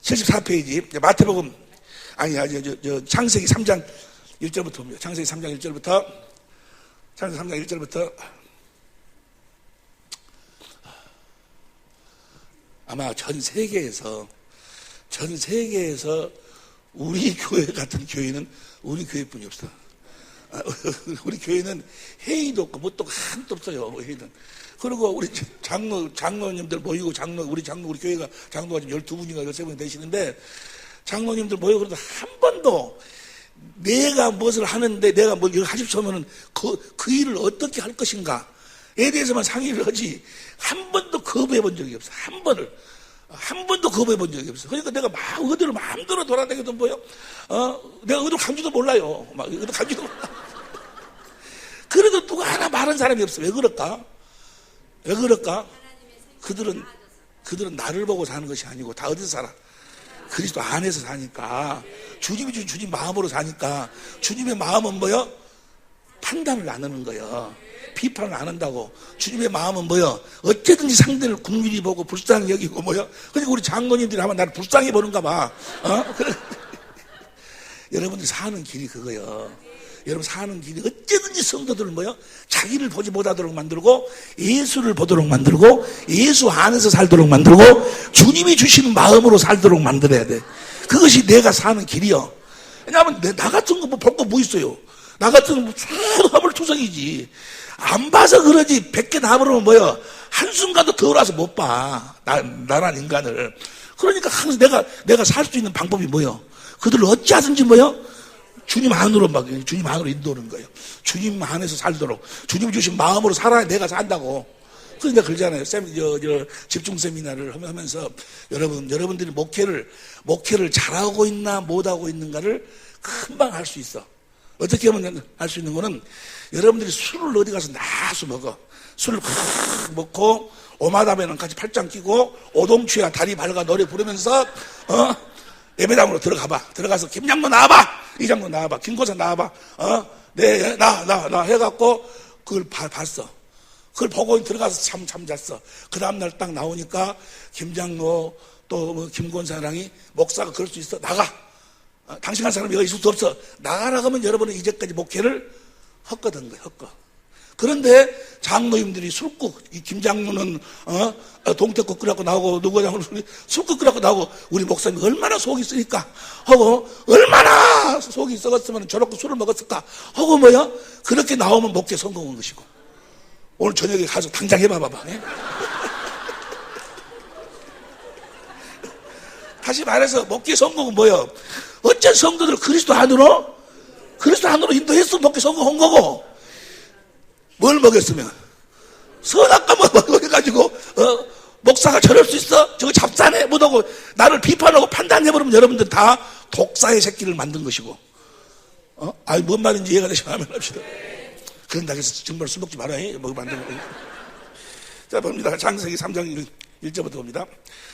74페이지 마태복음 창세기 3장 1절부터 봅니다. 창세기 3장 1절부터 아마 전 세계에서 우리 교회 같은 교회는 우리 교회뿐이 없어. 우리 교회는 회의도 없고 뭣도 하나도 없어요. 회의는. 그리고 우리 장로님들 모이고 우리 교회가 장로가 지금 12분인가 13분 되시는데 장로님들 모이고 그래도 한 번도 내가 무엇을 하는데 내가 뭘 하십시오 하면은 그 일을 어떻게 할 것인가에 대해서만 상의를 하지 한 번도 거부해 본 적이 없어. 한 번도 거부해 본 적이 없어. 그러니까 내가 어디로 마음대로 돌아다니도 뭐요? 내가 어디로 간지도 몰라요. 어디로 간지도 몰라. 그래도 누가 하나 말한 사람이 없어. 왜 그럴까? 그들은 나를 보고 사는 것이 아니고 다 어디서 살아? 그리스도 안에서 사니까. 주님이 주신 주님 마음으로 사니까. 주님의 마음은 뭐요? 판단을 안 하는 거예요. 비판을 안 한다고. 주님의 마음은 뭐요? 어쨌든지 상대를 긍휼히 보고 불쌍히 여기고 뭐요? 그러니까 우리 장로님들이 아마 나를 불쌍히 보는가 봐. 여러분들이 사는 길이 그거요. 여러분 사는 길이 어쨌든지 성도들을 뭐요? 자기를 보지 못하도록 만들고 예수를 보도록 만들고 예수 안에서 살도록 만들고 주님이 주시는 마음으로 살도록 만들어야 돼. 그것이 내가 사는 길이요. 왜냐하면 나 같은 거 볼 거 뭐 있어요? 나 같은 거 화물투성이지. 안 봐서 그러지 100개 나버리면 뭐요? 한순간도 더 와서 못 봐. 나란 인간을. 그러니까 항상 내가 살 수 있는 방법이 뭐요? 그들을 어찌하든지 뭐요? 주님 안으로 인도하는 거예요. 주님 안에서 살도록. 주님 주신 마음으로 살아야 내가 산다고. 그러니까 그러잖아요. 집중 세미나를 하면서 여러분들이 목회를 잘하고 있나 못하고 있는가를 금방 알 수 있어. 어떻게 하면 알 수 있는 거는 여러분들이 술을 어디 가서 나서 먹어. 술을 확 먹고 오마다배는 같이 팔짱 끼고 오동추야 다리 밝아 노래 부르면서 예배당으로 들어가서 김장로 나와봐. 이장로 나와봐. 김고사 나와봐. 나 해갖고 그걸 봤어. 그걸 보고 들어가서 잠 잤어. 그 다음날 딱 나오니까 김장로 또 김권사랑이 목사가 그럴 수 있어. 나가. 당신 한 사람이 여기 있을 수 없어. 나가라고 하면 여러분은 이제까지 목회를 헛거든 거예요. 그런데 장로님들이 술국, 이 김장로는 동태국 끓여갖고 나오고 누구 장로는 술국 끓여갖고 나오고 우리 목사님이 얼마나 속이 쓰니까 하고 얼마나 속이 썩었으면 저렇게 술을 먹었을까 하고 뭐야? 그렇게 나오면 목회 성공한 것이고 오늘 저녁에 가서 당장 해봐봐. 다시 말해서 목회 성공은 뭐야? 어쩐 성도들 그리스도 안으로 인도해서 목회 성공한 거고 뭘 먹였으면 선악과 먹여가지고 목사가 저럴 수 있어? 저거 잡사네? 못하고 나를 비판하고 판단해버리면 여러분들 다 독사의 새끼를 만든 것이고 뭔 말인지 이해가 되시면 하면 합시다. 그런다 해서 정말 술 먹지 말아요. 만든 거. 자 봅니다. 창세기 3장 1절부터 봅니다.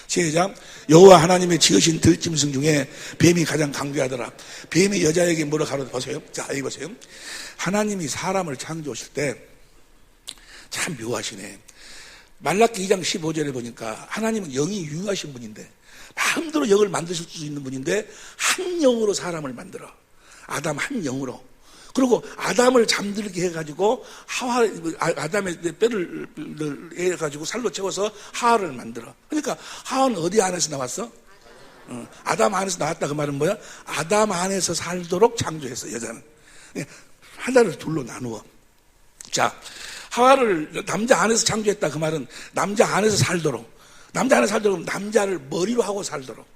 시작. 여호와 하나님의 지으신 들짐승 중에 뱀이 가장 강귀하더라. 뱀이 여자에게 뭐라 가로되 보세요. 자 여기 보세요. 하나님이 사람을 창조하실 때 참 묘하시네. 말라기 2장 15절에 보니까 하나님은 영이 유효하신 분인데 마음대로 영을 만드실 수 있는 분인데 한 영으로 사람을 만들어. 아담 한 영으로. 그리고 아담을 잠들게 해가지고 아담의 뼈를 해가지고 살로 채워서 하와를 만들어. 그러니까 하와는 어디 안에서 나왔어? 아담 안에서 나왔다. 그 말은 뭐야? 아담 안에서 살도록 창조했어. 여자는 하나를 둘로 나누어. 자, 하와를 남자 안에서 창조했다. 그 말은 남자 안에서 살도록 남자를 머리로 하고 살도록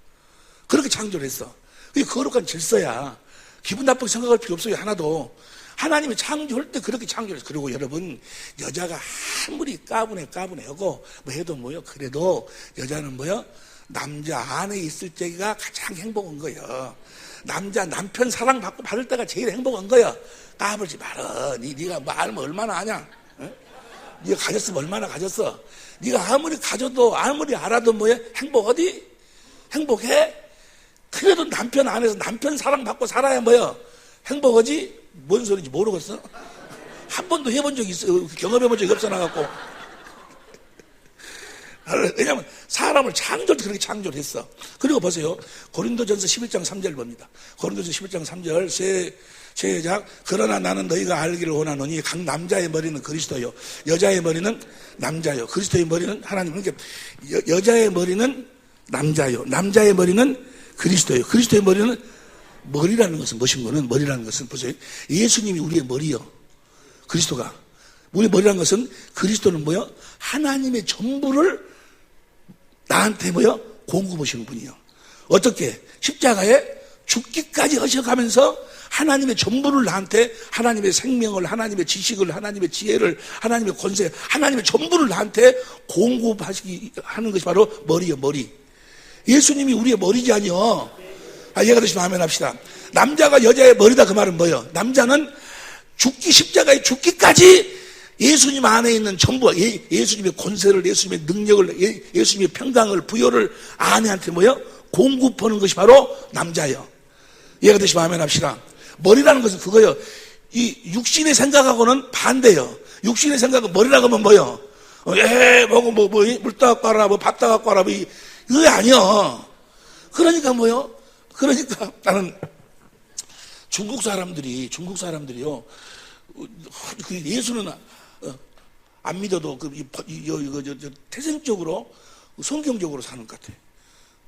그렇게 창조를 했어. 그게 거룩한 질서야. 기분 나쁘게 생각할 필요 없어요. 하나도. 하나님이 창조할 때 그렇게 창조했어요. 그리고 여러분 여자가 아무리 까분해하고 뭐 해도 뭐요? 그래도 여자는 뭐요? 남자 안에 있을 때가 가장 행복한 거예요. 남편 사랑받고 받을 때가 제일 행복한 거예요. 까불지 말어. 네가 뭐 알면 얼마나 아냐? 네가 가졌으면 얼마나 가졌어? 네가 아무리 가져도 아무리 알아도 뭐야? 행복하디? 행복해? 그래도 남편 안에서 남편 사랑받고 살아야 뭐야? 행복하지? 뭔 소리인지 모르겠어? 한 번도 해본 적이 있어요. 경험해본 적이 없어나갖고. 왜냐하면 사람을 그렇게 창조를 했어. 그리고 보세요. 고린도전서 11장 3절 봅니다. 고린도전서 11장 3절 시작. 그러나 나는 너희가 알기를 원하노니 각 남자의 머리는 그리스도요, 여자의 머리는 남자요, 그리스도의 머리는 하나님. 그러니까 여자의 머리는 남자요, 남자의 머리는 그리스도요, 그리스도의 머리는, 머리라는 것은 무엇인 머리라는 것은 보세요. 예수님이 우리의 머리요, 그리스도가 우리의 머리라는 것은, 그리스도는 뭐요? 하나님의 전부를 나한테 뭐요? 공급하시는 분이요. 어떻게? 십자가에 죽기까지 하셔가면서 하나님의 전부를 나한테, 하나님의 생명을, 하나님의 지식을, 하나님의 지혜를, 하나님의 권세, 하나님의 전부를 나한테 공급하는 것이 바로 머리요, 머리. 예수님이 우리의 머리지 아니요. 이해가 되시면 아멘 합시다. 남자가 여자의 머리다, 그 말은 뭐예요? 남자는 십자가에 죽기까지 예수님 안에 있는 전부, 예수님의 권세를, 예수님의 능력을, 예수님의 평강을, 부여를 아내한테 뭐예요? 공급하는 것이 바로 남자예요. 이해가 되시면 아멘 합시다. 머리라는 것은 그거예요. 이 육신의 생각하고는 반대예요. 육신의 생각은 머리라고 하면 뭐예요? 물 따갖고 와라, 밥 따갖고 와라, 이거 아니요. 그러니까 뭐요? 그러니까 나는 중국 사람들이요. 그 예수는 안 믿어도 태생적으로 성경적으로 사는 것 같아.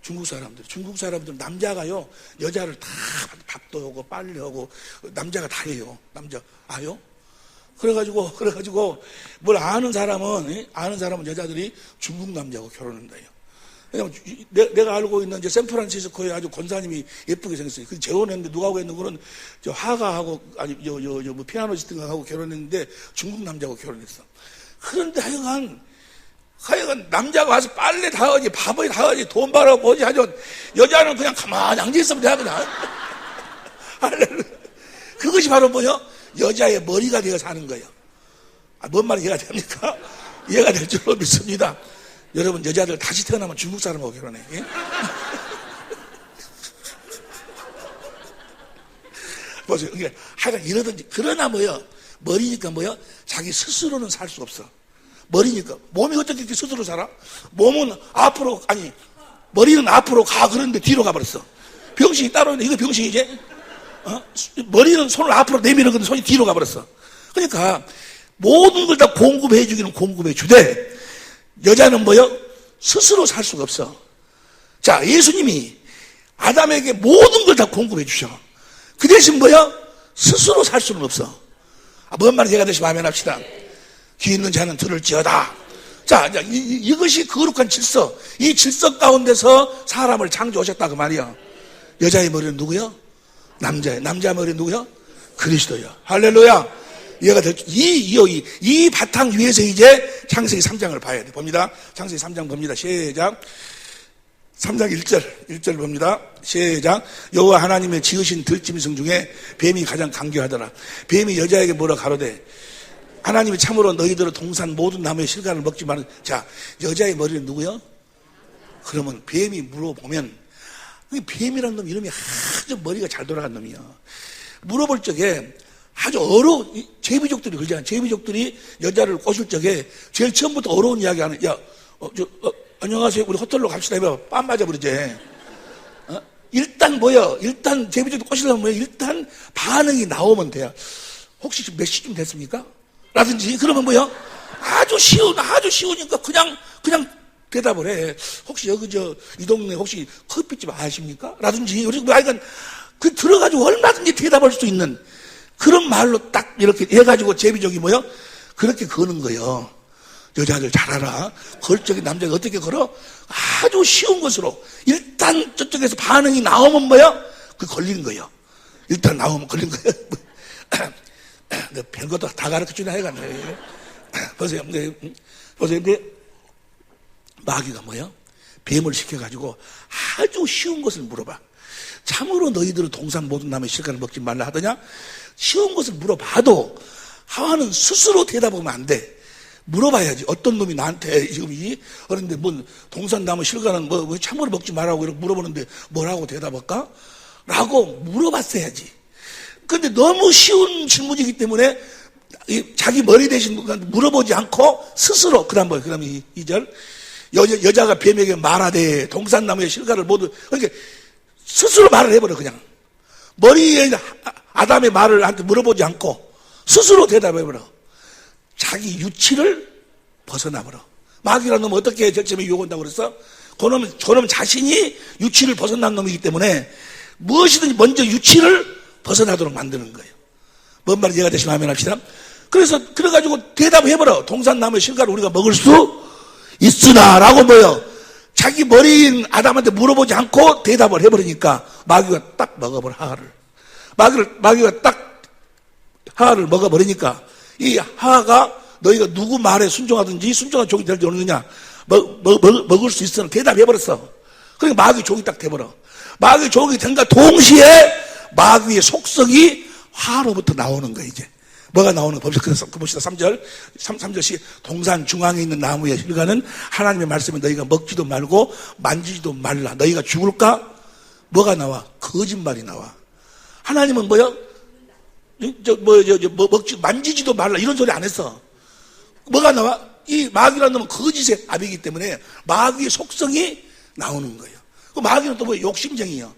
중국 사람들 남자가요, 여자를 다 밥도 하고 빨래 하고 남자가 다 해요. 남자 아요? 그래가지고 뭘 아는 사람은 여자들이 중국 남자하고 결혼한다요. 왜냐면 내가 알고 있는 이제 샌프란시스코에 아주 권사님이 예쁘게 생겼어요. 그 재혼했는데 누가 하고 했는 거는 저 하가하고 아니 뭐 피아노시스트가 하고 결혼했는데 중국 남자하고 결혼했어. 그런데 하여간 남자가 와서 빨래 다 하지, 밥을 다 하지, 돈 벌어 뭐지 하죠. 여자는 그냥 가만히 앉아있으면 돼, 그냥. 그것이 바로 뭐요? 여자의 머리가 되어 사는 거예요. 뭔 말이 이해가 됩니까? 이해가 될 줄로 믿습니다. 여러분, 여자들 다시 태어나면 중국 사람하고 결혼해. 예? 보세요. 그러니까 하여간 이러든지, 그러나 뭐요? 머리니까 뭐요? 자기 스스로는 살 수 없어. 머리니까. 몸이 어떻게 이렇게 스스로 살아? 머리는 앞으로 가, 그런데 뒤로 가버렸어. 병신이 따로 있는데, 이거 병신이지? 머리는 손을 앞으로 내미는 건데 손이 뒤로 가버렸어. 그러니까, 모든 걸 다 공급해 주기는 공급해 주되, 여자는 뭐요? 스스로 살 수가 없어. 자, 예수님이 아담에게 모든 걸 다 공급해 주셔. 그 대신 뭐요? 스스로 살 수는 없어. 뭔 말인지 이해가 되시면 아멘 합시다. 귀 있는 자는 들을지어다. 자, 이것이 거룩한 질서. 이 질서 가운데서 사람을 창조하셨다, 그 말이야. 여자의 머리는 누구요? 남자의 머리는 누구요? 그리스도요. 할렐루야. 이해가 됐죠? 이 바탕 위에서 이제 창세기 3장을 봐야 돼. 봅니다. 창세기 3장 봅니다. 시작. 3장 1절 봅니다. 시작. 여호와 하나님의 지으신 들짐승 중에 뱀이 가장 강교하더라. 뱀이 여자에게 뭐라 가로되, 하나님이 참으로 너희들은 동산 모든 나무의 실과를 먹지 마는. 자, 여자의 머리는 누구요? 그러면 뱀이 물어보면, 뱀이라는 놈 이름이 아주 머리가 잘 돌아간 놈이야. 물어볼 적에 아주 제비족들이 그러잖아. 제비족들이 여자를 꼬실 적에 제일 처음부터 어려운 이야기 하는, 안녕하세요. 우리 호텔로 갑시다. 해봐. 빰 맞아버리지. 일단 제비족들 꼬시려면 뭐야? 일단 반응이 나오면 돼요. 혹시 지금 몇 시쯤 됐습니까? 라든지, 그러면 뭐야? 아주 쉬우니까 그냥 대답을 해. 혹시 여기 이 동네 혹시 커피집 아십니까? 라든지, 우리 아이가 들어가지고 얼마든지 대답할 수 있는 그런 말로 딱 이렇게 해가지고 제비족이 뭐야? 그렇게 거는 거예요. 여자들 잘 알아. 걸 적에 남자가 어떻게 걸어? 아주 쉬운 것으로. 일단 저쪽에서 반응이 나오면 뭐야? 그 걸리는 거예요. 일단 나오면 걸린 거예요. 별것도 다 가르쳐 주나 해가네. 보세요. 근데 마귀가 뭐야? 뱀을 시켜가지고 아주 쉬운 것을 물어봐. 참으로 너희들은 동산 모든 나무의 실과를 먹지 말라 하더냐? 쉬운 것을 물어봐도 하와는 스스로 대답하면 안 돼. 물어봐야지. 어떤 놈이 나한테 지금 그런데 동산 나무 실과는 참으로 먹지 말라고 이렇게 물어보는데 뭐라고 대답할까? 라고 물어봤어야지. 근데 너무 쉬운 질문이기 때문에 자기 머리 대신 물어보지 않고 스스로, 그 다음 뭐예요? 그 다음 2절. 여자가 뱀에게 말하되 동산나무의 실과를 모두, 그러니까 스스로 말을 해버려, 그냥. 머리에 아담의 말을 한테 물어보지 않고 스스로 대답해버려. 자기 유치를 벗어나버려. 마귀라는 놈은 어떻게 절점에 유혹한다고 그랬어? 그놈 자신이 유치를 벗어난 놈이기 때문에 무엇이든지 먼저 유치를 벗어나도록 만드는 거예요. 뭔 말인지 이해가 되시면 하면 합시다. 그래가지고 대답해버려. 동산나무의 실과를 우리가 먹을 수 있으나 라고 뭐요? 자기 머리인 아담한테 물어보지 않고 대답을 해버리니까 마귀가 딱 먹어버려, 하하를. 마귀가 딱 하하를 먹어버리니까 이 하하가 너희가 누구 말에 순종하든지 순종한 종이 될지 어느냐 먹을 수 있으나 대답해버렸어. 그러니까 마귀 종이 딱 돼버려. 마귀 종이 된과 동시에 마귀의 속성이 화로부터 나오는 거야. 이제 뭐가 나오는 거 봅시다. 3절씩 동산 중앙에 있는 나무의 실과는 하나님의 말씀에 너희가 먹지도 말고 만지지도 말라. 너희가 죽을까? 뭐가 나와? 거짓말이 나와. 하나님은 뭐야? 먹지 만지지도 말라 이런 소리 안 했어. 뭐가 나와? 이 마귀라는 놈은 거짓의 압이기 때문에 마귀의 속성이 나오는 거예요. 그 마귀는 또 뭐 욕심쟁이요.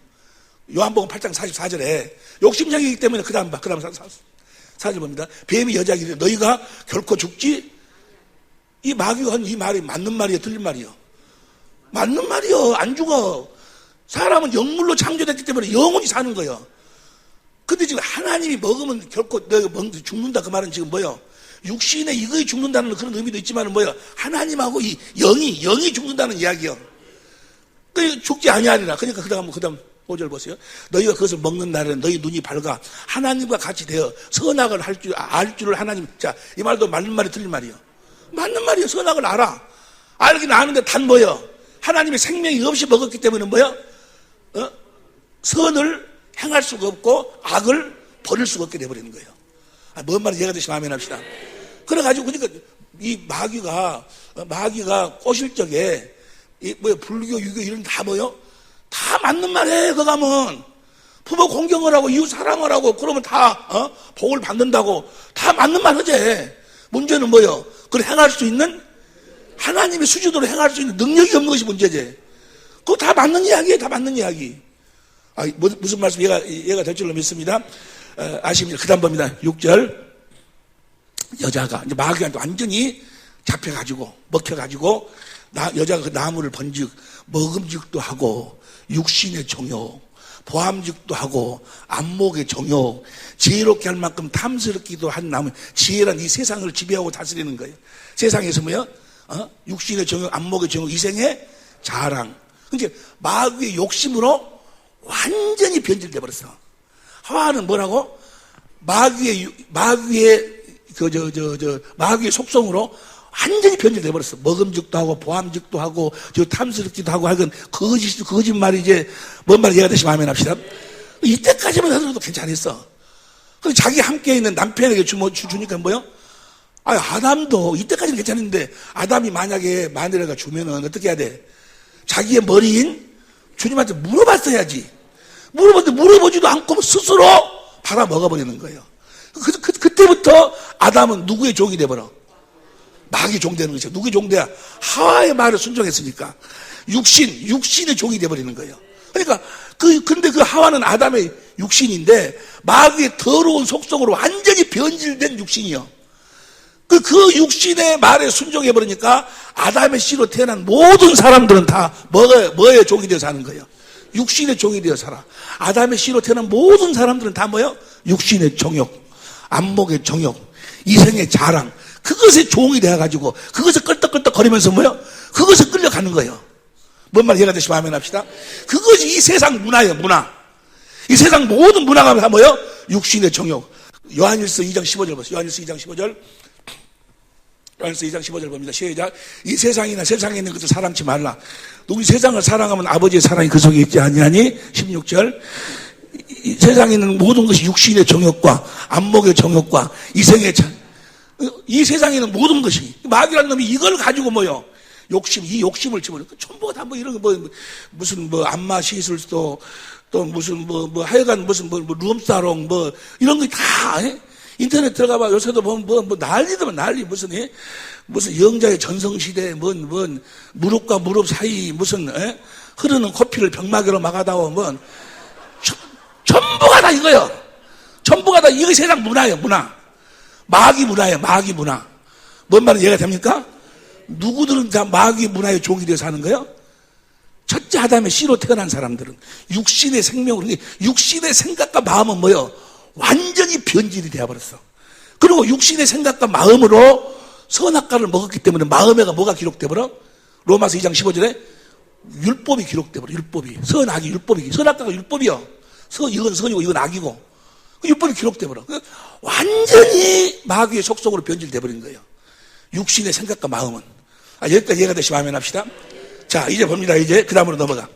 요한복음 8장 44절에 욕심쟁이기 때문에 그 다음 4절 봅니다. 뱀이 여자에게 이르되 너희가 결코 죽지? 이 마귀가 한 이 말이 맞는 말이요, 틀린 말이요? 맞는 말이요. 안 죽어. 사람은 영물로 창조됐기 때문에 영원히 사는 거예요. 근데 지금 하나님이 먹으면 결코 너희가 죽는다 그 말은 지금 뭐요? 육신에 이거에 죽는다는 그런 의미도 있지만 뭐요? 하나님하고 이 영이 죽는다는 이야기요. 그러니까 죽지 아니하리라. 그러니까 그 다음 5절 보세요. 너희가 그것을 먹는 날에는 너희 눈이 밝아 하나님과 같이 되어 선악을 알 줄을 하나님. 자, 이 말도 맞는 말이 틀린 말이요. 맞는 말이요. 선악을 알아. 알긴 아는데 단 뭐요? 하나님의 생명이 없이 먹었기 때문에 뭐요? 선을 행할 수가 없고 악을 버릴 수가 없게 돼버리는 거예요. 뭔 말인지 이해가 되시면 아멘 합시다. 그래가지고 그러니까 이 마귀가 꼬실 적에 불교, 유교 이런 다 뭐요? 다 맞는 말해. 그거 가면 부모 공경을 하고 이웃 사랑을 하고 그러면 다 복을 받는다고 다 맞는 말 하지. 문제는 뭐요? 그걸 행할 수 있는 하나님의 수준으로 행할 수 있는 능력이 없는 것이 문제지. 그거 다 맞는 이야기예요. 다 맞는 이야기. 무슨 말씀 이해가 될 줄로 믿습니다. 아십니까? 그 다음 봅니다. 6절. 여자가 이제 마귀한테 완전히 잡혀가지고 먹혀가지고 여자가 그 나무를 번즉 먹음직도 하고 육신의 정욕, 보암직도 하고 안목의 정욕, 지혜롭게 할 만큼 탐스럽기도 한 나무. 지혜란 이 세상을 지배하고 다스리는 거예요. 세상에서 뭐요? 육신의 정욕, 안목의 정욕, 이생의 자랑. 그러니까 마귀의 욕심으로 완전히 변질돼 버렸어. 하와는 뭐라고? 마귀의 속성으로 완전히 변질돼 버렸어. 먹음직도 하고 보암직도 하고 탐스럽기도 하고 하여간 거짓말이지. 뭔 말 이해가 되시면 아멘 합시다. 이때까지만 하더라도 괜찮았어. 그럼 자기 함께 있는 남편에게 주니까 뭐요? 아담도 이때까지는 괜찮은데 아담이 만약에 마누라가 주면은 어떻게 해야 돼? 자기의 머리인 주님한테 물어봤어야지. 물어보지도 않고 스스로 받아 먹어버리는 거예요. 그때부터 아담은 누구의 종이 돼버려? 마귀의 종 되는 거죠. 누구의 종 돼야? 하와의 말을 순종했으니까. 육신의 종이 돼버리는 거예요. 그러니까, 근데 그 하와는 아담의 육신인데, 마귀의 더러운 속성으로 완전히 변질된 육신이요. 그 육신의 말에 순종해버리니까, 아담의 씨로 태어난 모든 사람들은 다 뭐의 종이 되어 사는 거예요? 육신의 종이 되어 살아. 아담의 씨로 태어난 모든 사람들은 다 뭐요? 육신의 정욕, 안목의 정욕, 이생의 자랑, 그것에 종이 되어가지고 그것을 끌떡끌떡 거리면서 뭐요? 그것을 끌려가는 거예요. 뭔 말 이해가 되시면 아멘 합시다. 그것이 이 세상 문화예요. 문화. 이 세상 모든 문화가 다 뭐요? 육신의 정욕. 요한일서 2장 15절 보세요. 요한일서 2장 15절. 요한일서 2장 15절 봅니다. 시작. 이 세상이나 세상에 있는 것을 사랑치 말라. 누구 세상을 사랑하면 아버지의 사랑이 그 속에 있지 아니하니? 16절. 이 세상에 있는 모든 것이 육신의 정욕과 안목의 정욕과 이생의 이 세상에 있는 모든 것이 마귀라는 놈이 이걸 가지고 뭐요? 이 욕심을 집어넣어. 전부가 다 뭐 이런 거 무슨 안마 시술도 또 무슨 하여간 무슨 룸사롱 이런 거 다 인터넷 들어가봐. 요새도 뭐 난리더만 난리. 무슨 영자의 전성시대, 무릎과 무릎 사이, 흐르는 코피를 병마개로 막아다오, 전부가 다 이거요. 전부가 다 이게 세상 문화예요, 문화. 마귀 문화예요, 마귀 문화. 뭔 말은 이해가 됩니까? 누구들은 다 마귀 문화의 종이 되어 사는 거예요? 첫째 아담의 씨로 태어난 사람들은 육신의 생명으로, 육신의 생각과 마음은 뭐예요? 완전히 변질이 되어버렸어. 그리고 육신의 생각과 마음으로 선악과를 먹었기 때문에 마음에가 뭐가 기록되어버려? 로마서 2장 15절에 율법이 기록되어버려. 율법이. 선악이 율법이. 선악과가 율법이요. 이건 선이고 이건 악이고. 율법이 기록되어버려. 완전히 마귀의 속성으로 변질되어버린 거예요. 육신의 생각과 마음은. 여기까지 이해가 되시면 아멘 합시다. 자, 이제 봅니다. 이제 그 다음으로 넘어가.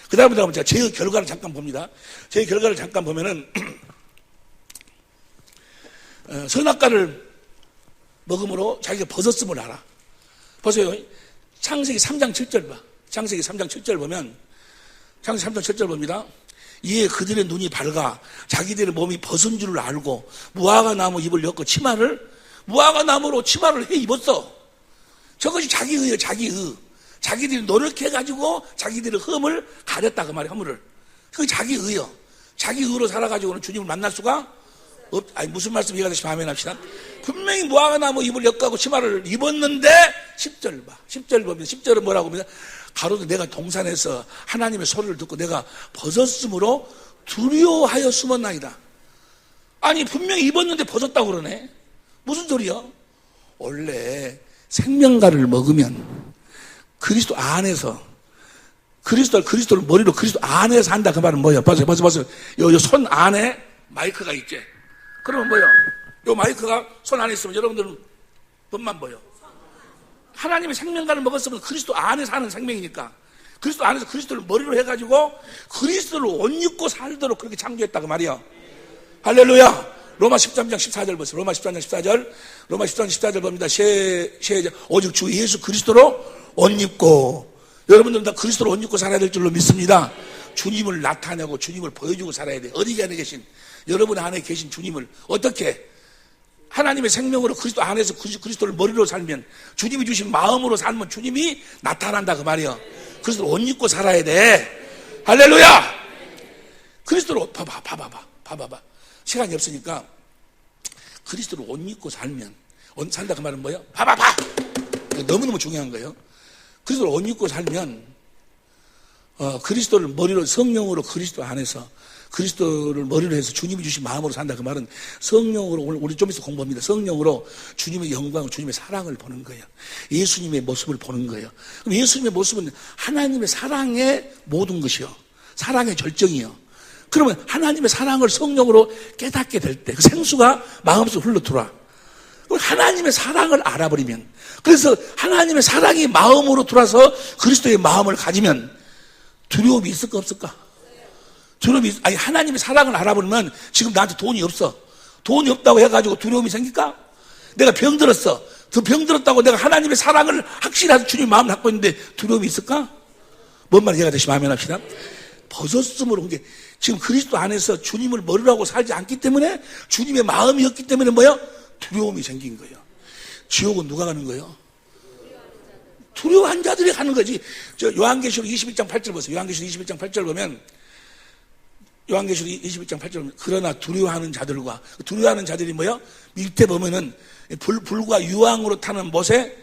그 다음으로 가면 제가 제 결과를 잠깐 봅니다. 제 결과를 잠깐 보면은 선악과를 먹음으로 자기가 벗었음을 알아. 보세요. 창세기 3장 7절 봐. 창세기 3장 7절 보면, 창세기 3장 7절 봅니다. 이에 그들의 눈이 밝아 자기들의 몸이 벗은 줄을 알고 무화과 나무 잎을 엮고 무화과 나무로 치마를 해 입었어. 저것이 자기의예요, 자기의. 자기들이 노력해가지고 자기들의 흠을 가렸다, 그 말이야, 흠을. 그게 자기의요. 자기의로 살아가지고는 주님을 만날 수가 무슨 말씀 이해가 되시면 아멘 합시다. 분명히 무화과 나무 잎을 엮고 치마를 입었는데 10절 봐. 10절 보면 10절은 뭐라고 합니다. 가로도 내가 동산에서 하나님의 소리를 듣고 내가 벗었으므로 두려워하여 숨었나이다. 아니 분명히 입었는데 벗었다고 그러네. 무슨 소리야? 원래 생명과를 먹으면 그리스도 안에서 그리스도를 머리로 그리스도 안에서 한다. 그 말은 뭐야? 보세요. 요 손 안에 마이크가 있지. 그러면 뭐야? 요 마이크가 손 안에 있으면 여러분들은 뭔만 보여? 하나님의 생명과를 먹었으면 그리스도 안에서 하는 생명이니까 그리스도 안에서 그리스도를 머리로 해가지고 그리스도를 옷 입고 살도록 그렇게 창조했다 그 말이야. 할렐루야. 로마 13장 14절 보세요. 로마 13장 14절. 로마 13장 14절 봅니다. 시작. 오직 주 예수 그리스도로 옷 입고. 여러분들은 다 그리스도로 옷 입고 살아야 될 줄로 믿습니다. 주님을 나타내고 주님을 보여주고 살아야 돼. 어디 안에 계신 여러분 안에 계신 주님을 어떻게 하나님의 생명으로 그리스도 안에서 그리스도를 머리로 살면 주님이 주신 마음으로 살면 주님이 나타난다 그 말이야. 그리스도로 옷 입고 살아야 돼. 할렐루야. 그리스도로 봐봐. 시간이 없으니까 그리스도로 옷 입고 살면 살다 그 말은 뭐예요? 봐봐. 너무너무 중요한 거예요. 그리스도로 옷 입고 살면 그리스도를 머리로 성령으로 그리스도 안에서 그리스도를 머리로 해서 주님이 주신 마음으로 산다 그 말은 성령으로 우리 좀 있어 공부합니다. 성령으로 주님의 영광을 주님의 사랑을 보는 거예요. 예수님의 모습을 보는 거예요. 그럼 예수님의 모습은 하나님의 사랑의 모든 것이요. 사랑의 절정이요. 그러면 하나님의 사랑을 성령으로 깨닫게 될 때 그 생수가 마음속으로 흘러 들어와. 하나님의 사랑을 알아버리면 그래서 하나님의 사랑이 마음으로 들어와서 그리스도의 마음을 가지면 두려움이 있을까 없을까? 아니 하나님의 사랑을 알아보면 지금 나한테 돈이 없어. 돈이 없다고 해가지고 두려움이 생길까? 내가 병들었어. 그 병들었다고 내가 하나님의 사랑을 확실히 주님의 마음을 갖고 있는데 두려움이 있을까? 뭔 말 이해가 되시면 아멘 합시다. 벗었음으로 이제 지금 그리스도 안에서 주님을 머리로 하고 살지 않기 때문에 주님의 마음이었기 때문에 뭐야? 두려움이 생긴 거예요. 지옥은 누가 가는 거예요? 두려워한 자들이 가는 거지. 저 요한계시록 21장 8절 보세요. 요한계시록 21장 8절 보면 요한계시록 21장 8절 보면 그러나 두려워하는 자들이 뭐야? 밑에 보면은 불과 유황으로 타는 못에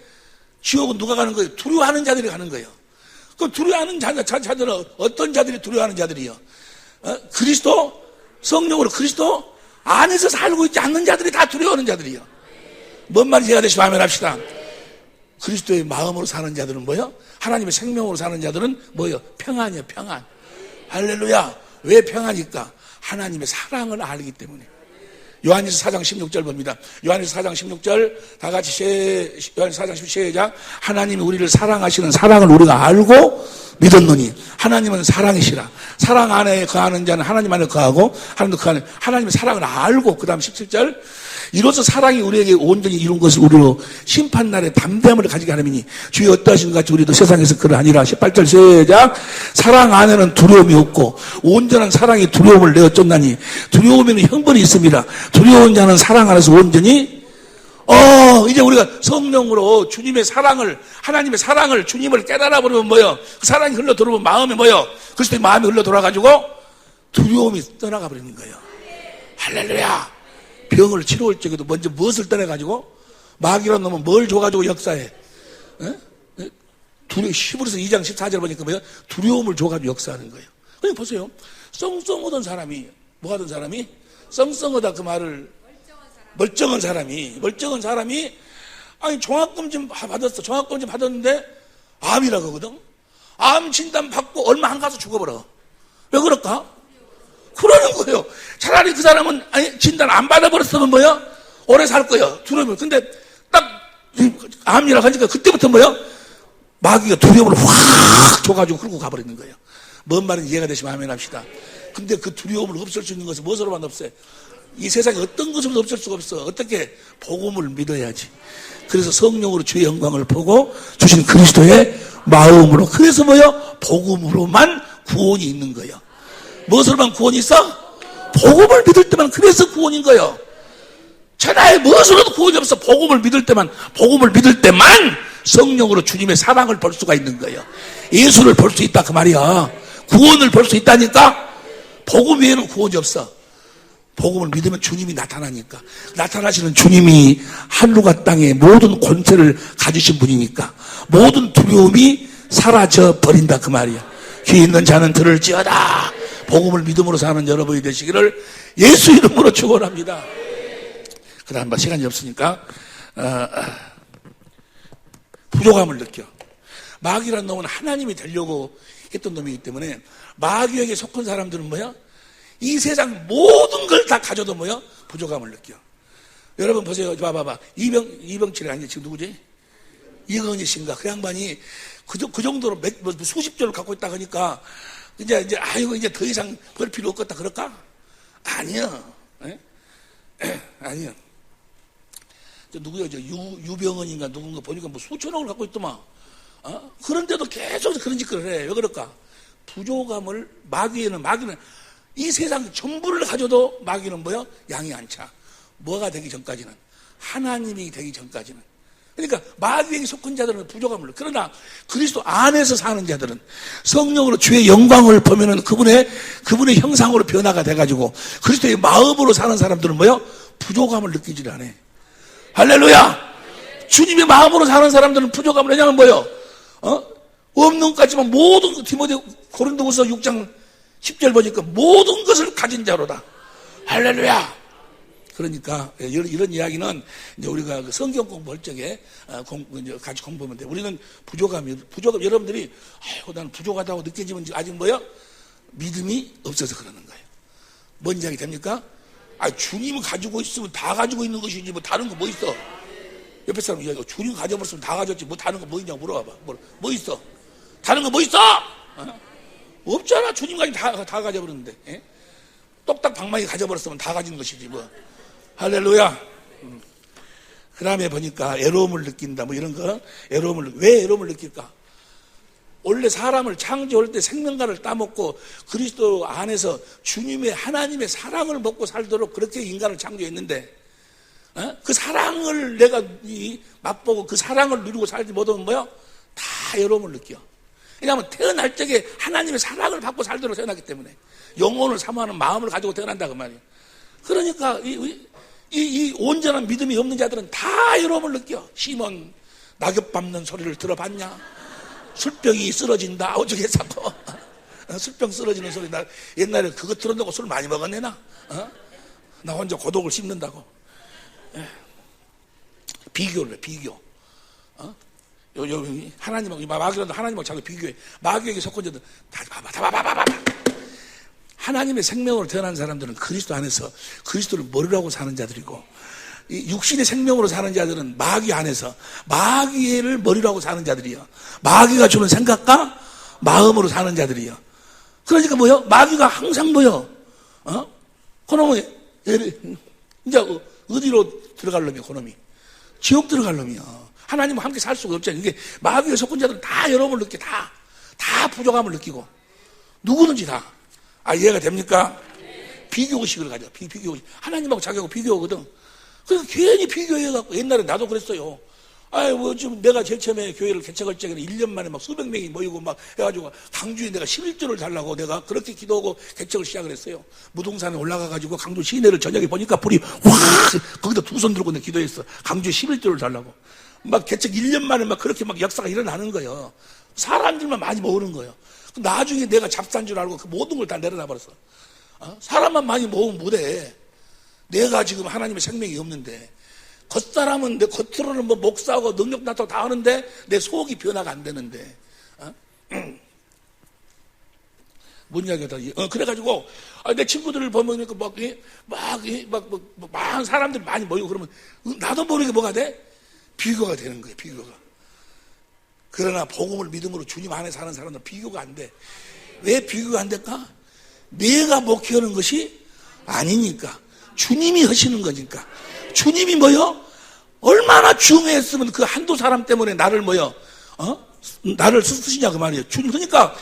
지옥은 누가 가는 거예요? 두려워하는 자들이 가는 거예요. 그 두려워하는 자들은 어떤 자들이 두려워하는 자들이요? 그리스도 성령으로 그리스도 안에서 살고 있지 않는 자들이 다 두려워하는 자들이요. 뭔 말인지 이해가 되시면 아멘 합시다. 그리스도의 마음으로 사는 자들은 뭐요? 하나님의 생명으로 사는 자들은 뭐요? 평안이요, 평안. 할렐루야. 왜 평안일까? 하나님의 사랑을 알기 때문에. 요한일서 4장 16절 봅니다. 요한일서 4장 16절 다 같이 요한일서 4장 16절 시작. 하나님이 우리를 사랑하시는 사랑을 우리가 알고 믿었노니 하나님은 사랑이시라. 사랑 안에 거하는 자는 하나님 안에 거하고 하나님도 그 안에, 하나님의 사랑을 알고, 그 다음 17절, 이로써 사랑이 우리에게 온전히 이룬 것을 우리로 심판날에 담대함을 가지게 하느니 주의 어떠하신 것 같이 우리도 세상에서 그러하니라. 18절 시작. 사랑 안에는 두려움이 없고 온전한 사랑이 두려움을 내어 쫓나니 두려움에는 형벌이 있습니다. 두려운 자는 사랑 안에서 온전히 이제 우리가 성령으로 주님의 사랑을, 하나님의 사랑을, 주님을 깨달아 버리면 뭐요? 그 사랑이 흘러 들어오면 마음이 뭐요? 그리스도의 마음이 흘러 돌아가지고 두려움이 떠나가 버리는 거예요. 할렐루야. 병을 치료할 적에도 먼저 무엇을 떠나가지고? 마귀란 놈은 뭘 줘가지고 역사해? 히브리서 2장 14절 보니까 뭐요? 두려움을 줘가지고 역사하는 거예요. 그냥 보세요. 썽썽하던 사람이, 뭐 하던 사람이? 썽썽하다 그 말을, 멀쩡한 사람이, 아니, 종합검진 받았어. 종합검진 받았는데, 암이라고 하거든? 암 진단 받고 얼마 안 가서 죽어버려. 왜 그럴까? 그러는 거예요. 차라리 그 사람은, 아니, 진단 안 받아버렸으면 뭐야? 오래 살 거야. 두려움을. 근데 딱, 암이라고 하니까 그때부터 뭐야? 마귀가 두려움을 확 줘가지고 끌고 가버리는 거예요. 뭔 말인지 이해가 되시면 아멘 합시다. 근데 그 두려움을 없앨 수 있는 것은 무엇으로만 없애? 이 세상에 어떤 것으로도 없앨 수가 없어. 어떻게? 복음을 믿어야지. 그래서 성령으로 주의 영광을 보고 주신 그리스도의 마음으로. 그래서 뭐요? 복음으로만 구원이 있는 거예요. 무엇으로만 구원이 있어? 복음을 믿을 때만. 그래서 구원인 거예요. 천하에 무엇으로도 구원이 없어. 복음을 믿을 때만 성령으로 주님의 사랑을 볼 수가 있는 거예요. 예수를 볼 수 있다 그 말이야. 구원을 볼 수 있다니까. 복음 외에는 구원이 없어. 복음을 믿으면 주님이 나타나니까. 나타나시는 주님이 하늘과 땅의 모든 권세를 가지신 분이니까 모든 두려움이 사라져 버린다 그 말이야. 귀 있는 자는 들을지어다. 복음을 믿음으로 사는 여러분이 되시기를 예수 이름으로 축원합니다. 그다음 한번 시간이 없으니까 부족함을 느껴. 마귀라는 놈은 하나님이 되려고 했던 놈이기 때문에 마귀에게 속한 사람들은 뭐야? 이 세상 모든 걸 다 가져도 뭐야? 부족함을 느껴. 여러분 보세요. 봐봐. 이병철이 아니지 지금 누구지? 이건희 씨인가? 그 양반이 그 정도로 수십 조를 갖고 있다 하니까 이제 아이고 이제 더 이상 벌 필요 없겠다 그럴까? 아니야. 아니야. 누구야? 유병헌인가 누군가 보니까 뭐 수천억을 갖고 있더만. 그런데도 계속 그런 짓을 해. 왜 그럴까? 부족함을 마귀는 이 세상 전부를 가져도 마귀는 뭐요? 양이 안 차. 뭐가 되기 전까지는? 하나님이 되기 전까지는. 그러니까 마귀에게 속한 자들은 부족함을. 그러나 그리스도 안에서 사는 자들은 성령으로 주의 영광을 보면은 그분의 형상으로 변화가 돼가지고 그리스도의 마음으로 사는 사람들은 뭐요? 부족함을 느끼질 않아. 할렐루야! 주님의 마음으로 사는 사람들은 부족함을. 왜냐하면 뭐요? 없는 것까지만 모든 디모데 고린도후서 6장 10절 보니까 모든 것을 가진 자로다. 할렐루야! 그러니까 이런 이야기는 이제 우리가 성경 공부할 적에 같이 공부하면 돼. 우리는 부족함 여러분들이 아이고 나는 부족하다고 느껴지면 아직 뭐야? 믿음이 없어서 그러는 거예요. 뭔 이야기 됩니까? 주님을 가지고 있으면 다 가지고 있는 것이지 뭐 다른 거 뭐 있어? 옆에 사람 이야기하고 주님 가져버렸으면 다 가졌지 뭐 다른 거 뭐 있냐고 물어봐봐. 뭐 있어? 다른 거 뭐 있어? 없잖아. 주님까지 다 가져버렸는데. 예? 똑딱 방망이 가져버렸으면 다 가진 것이지 뭐. 할렐루야. 그 다음에 보니까 애로움을 느낀다 뭐 이런 거. 왜 애로움을 느낄까? 원래 사람을 창조할 때 생명과를 따먹고 그리스도 안에서 주님의 하나님의 사랑을 먹고 살도록 그렇게 인간을 창조했는데 그 사랑을 내가 맛보고 그 사랑을 누리고 살지 못하면 뭐야? 다 애로움을 느껴. 왜냐하면 태어날 적에 하나님의 사랑을 받고 살도록 태어났기 때문에 영혼을 사모하는 마음을 가지고 태어난다 그 말이에요. 그러니까 이 온전한 믿음이 없는 자들은 다 애로움을 느껴. 시몬 낙엽 밟는 소리를 들어봤냐? 술병이 쓰러진다. 어저께 자꾸 술병 쓰러지는 소리. 나 옛날에 그거 들었다고 술 많이 먹었네 나. 나 혼자 고독을 씹는다고. 비교를 해. 비교. 하나님하고 마귀라도 하나님하고 자꾸 비교해. 마귀에게 속한 자들 다 봐봐. 하나님의 생명으로 태어난 사람들은 그리스도 안에서 그리스도를 머리라고 사는 자들이고, 이 육신의 생명으로 사는 자들은 마귀 안에서 마귀를 머리라고 사는 자들이야. 마귀가 주는 생각과 마음으로 사는 자들이요. 그러니까 뭐요? 마귀가 항상 뭐요? 그놈이, 이제 어디로 들어갈 놈이야, 그놈이? 지옥 들어갈 놈이야. 하나님과 함께 살 수가 없잖아요. 이게 마귀의 속은 자들은 다 여러분을 느끼고, 다 부족함을 느끼고, 누구든지 다. 이해가 됩니까? 비교의식을 가져. 비교의식. 하나님하고 자기하고 비교하거든. 그래서 괜히 비교해갖고, 옛날에 나도 그랬어요. 지금 내가 제일 처음에 교회를 개척할 적에는 1년 만에 막 수백 명이 모이고 막 해가지고 강주에 내가 11조를 달라고 내가 그렇게 기도하고 개척을 시작을 했어요. 무동산에 올라가가지고 강주 시내를 저녁에 보니까 불이 확! 거기다 두 손 들고 내가 기도했어. 강주에 11조를 달라고. 막 개척 1년 만에 막 그렇게 막 역사가 일어나는 거예요. 사람들만 많이 모으는 거예요. 나중에 내가 잡사인 줄 알고 그 모든 걸 다 내려놔 버렸어. 사람만 많이 모으면 못해. 내가 지금 하나님의 생명이 없는데. 겉사람은 내 겉으로는 뭐 목사하고 능력 나타나고 다 하는데 내 속이 변화가 안 되는데. 뭔 이야기다. 그래가지고 내 친구들을 보면 많은 사람들이 많이 모이고 그러면 나도 모르게 뭐가 돼? 비교가 되는 거예요. 비교가. 그러나 복음을 믿음으로 주님 안에 사는 사람들은 비교가 안 돼. 왜 비교가 안 될까? 내가 목회하는 것이 아니니까. 주님이 하시는 거니까. 주님이 뭐요? 얼마나 중요했으면 그 한두 사람 때문에 나를 뭐요? 나를 쓰시냐 그 말이에요. 주님. 그러니까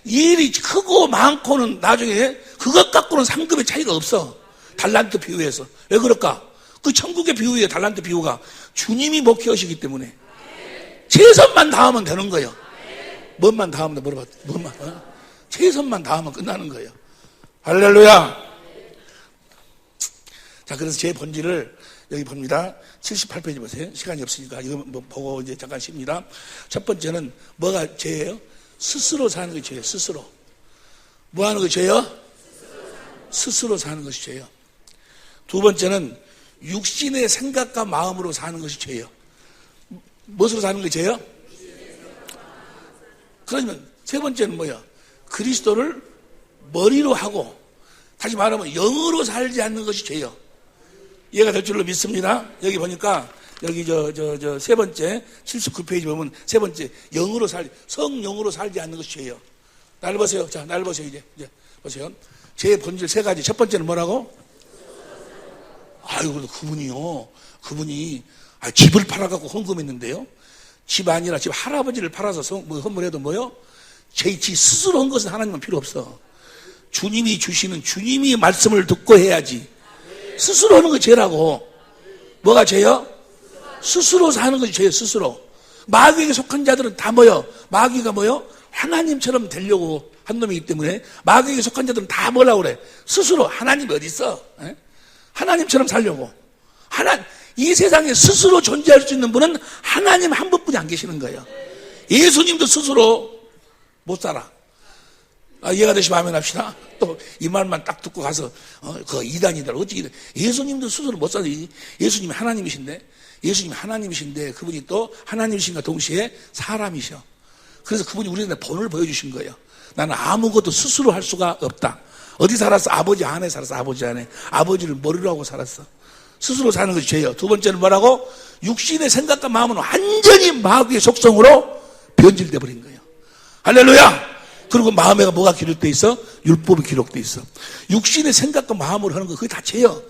일이 크고 많고는 나중에 그것 갖고는 상급의 차이가 없어. 달란트 비유에서. 왜 그럴까? 그 천국의 비유에 달란트 비유가 주님이 목회하시기 때문에 최선만 다하면 되는 거예요. 뭔만 다하면 물어봐. 뭔만? 최선만 다하면 끝나는 거예요. 할렐루야. 자, 그래서 제 본질을 여기 봅니다. 78페이지 보세요. 시간이 없으니까 이거 뭐 보고 이제 잠깐 쉽니다. 첫 번째는 뭐가 죄예요? 스스로 사는 것이 죄예요. 스스로. 뭐 하는 것이 죄예요? 스스로 사는 것이 죄예요. 두 번째는 육신의 생각과 마음으로 사는 것이 죄예요. 무엇으로 사는 것이 죄예요? 그러면 세 번째는 뭐예요? 그리스도를 머리로 하고 다시 말하면 영으로 살지 않는 것이 죄예요. 이해가 될 줄로 믿습니다. 여기 보니까 여기 세 번째 79페이지 보면 세 번째 영으로 성령으로 살지 않는 것이 죄예요. 날 보세요. 자, 날 보세요. 이제 보세요. 제 본질 세 가지. 첫 번째는 뭐라고? 그분이 집을 팔아갖고 헌금했는데요. 집 아니라 집 할아버지를 팔아서 헌물해도 뭐요? 지 스스로 한 것은 하나님은 필요 없어. 주님이 주시는 주님이 말씀을 듣고 해야지. 스스로 하는 거 죄라고. 뭐가 죄요? 스스로 사는 것이 죄예요. 스스로. 마귀에게 속한 자들은 다 뭐요? 마귀가 뭐요? 하나님처럼 되려고 한 놈이기 때문에 마귀에게 속한 자들은 다 뭐라고 그래? 스스로. 하나님이 어디 있어? 에? 하나님처럼 살려고. 이 세상에 스스로 존재할 수 있는 분은 하나님 한 분뿐이 안 계시는 거예요. 예수님도 스스로 못 살아. 이해가 되시면 아멘 합시다. 또 이 말만 딱 듣고 가서 그 이단이다. 어찌 이단. 예수님도 스스로 못 살지. 예수님이 하나님이신데 그분이 또 하나님이신가 동시에 사람이셔. 그래서 그분이 우리한테 본을 보여주신 거예요. 나는 아무것도 스스로 할 수가 없다. 어디 살았어? 아버지 안에 살았어. 아버지 안에. 아버지를 머리로 하고 살았어. 스스로 사는 것이 죄예요. 두 번째는 뭐라고? 육신의 생각과 마음은 완전히 마귀의 속성으로 변질돼 버린 거예요. 할렐루야. 그리고 마음에 뭐가 기록돼 있어? 율법이 기록돼 있어. 육신의 생각과 마음으로 하는 거 그게 다 죄요.